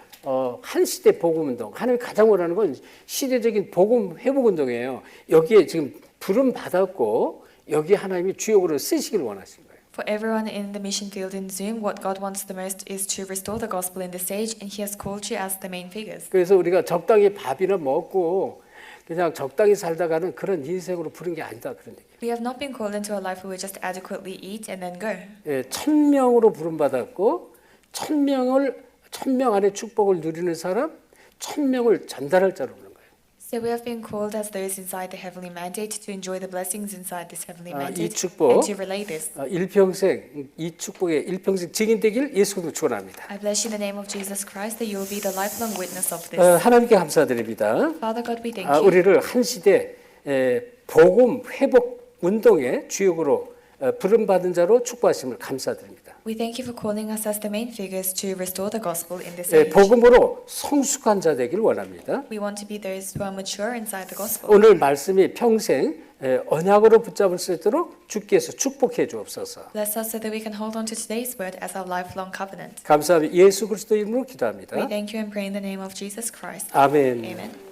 한 시대 복음 운동. 하나님 가장 원하는 건 시대적인 복음 회복 운동이에요. 여기에 지금 부름 받았고 여기 하나님이 주역으로 쓰시길 원하신 거예요. For everyone in the mission field in Zoom, what God wants the most is to restore the gospel in the stage, and He has called you as the main figures. 그래서 우리가 적당히 밥이나 먹고 그냥 적당히 살다가는 그런 인생으로 부른 게 아니다 그런 얘기예요. We have not been called into a life where we just adequately eat and then go. 1000명으로 부름 받았고 1000명 안에 축복을 누리는 사람 1000명을 전달할 자로 부른 거예요. So we have been called as those inside the heavenly mandate to enjoy the blessings inside this heavenly 이 mandate 축복 and to relay this. 일평생 이 축복의 일평생 증인되길 예수 그리스도로 축원합니다. I bless you in the name of Jesus Christ that you will be the lifelong witness of this. 하나님께 감사드립니다. Father God, we thank you. 우리를 한 시대 복음 회복 운동의 주역으로 부름 받은 자로 축복하심을 감사드립니다. We thank you for calling us as the main figures to restore the gospel in this age. 복음으로 성숙한 자 되길 원합니다. We want to be those who are mature inside the gospel. 오늘 말씀이 평생 언약으로 붙잡을 수 있도록 주께서 축복해 주옵소서. Bless us so that we can hold on to today's word as our lifelong covenant. 감사합니다. 예수 그리스도 이름으로 기도합니다. We thank you and pray in the name of Jesus Christ. 아멘. Amen.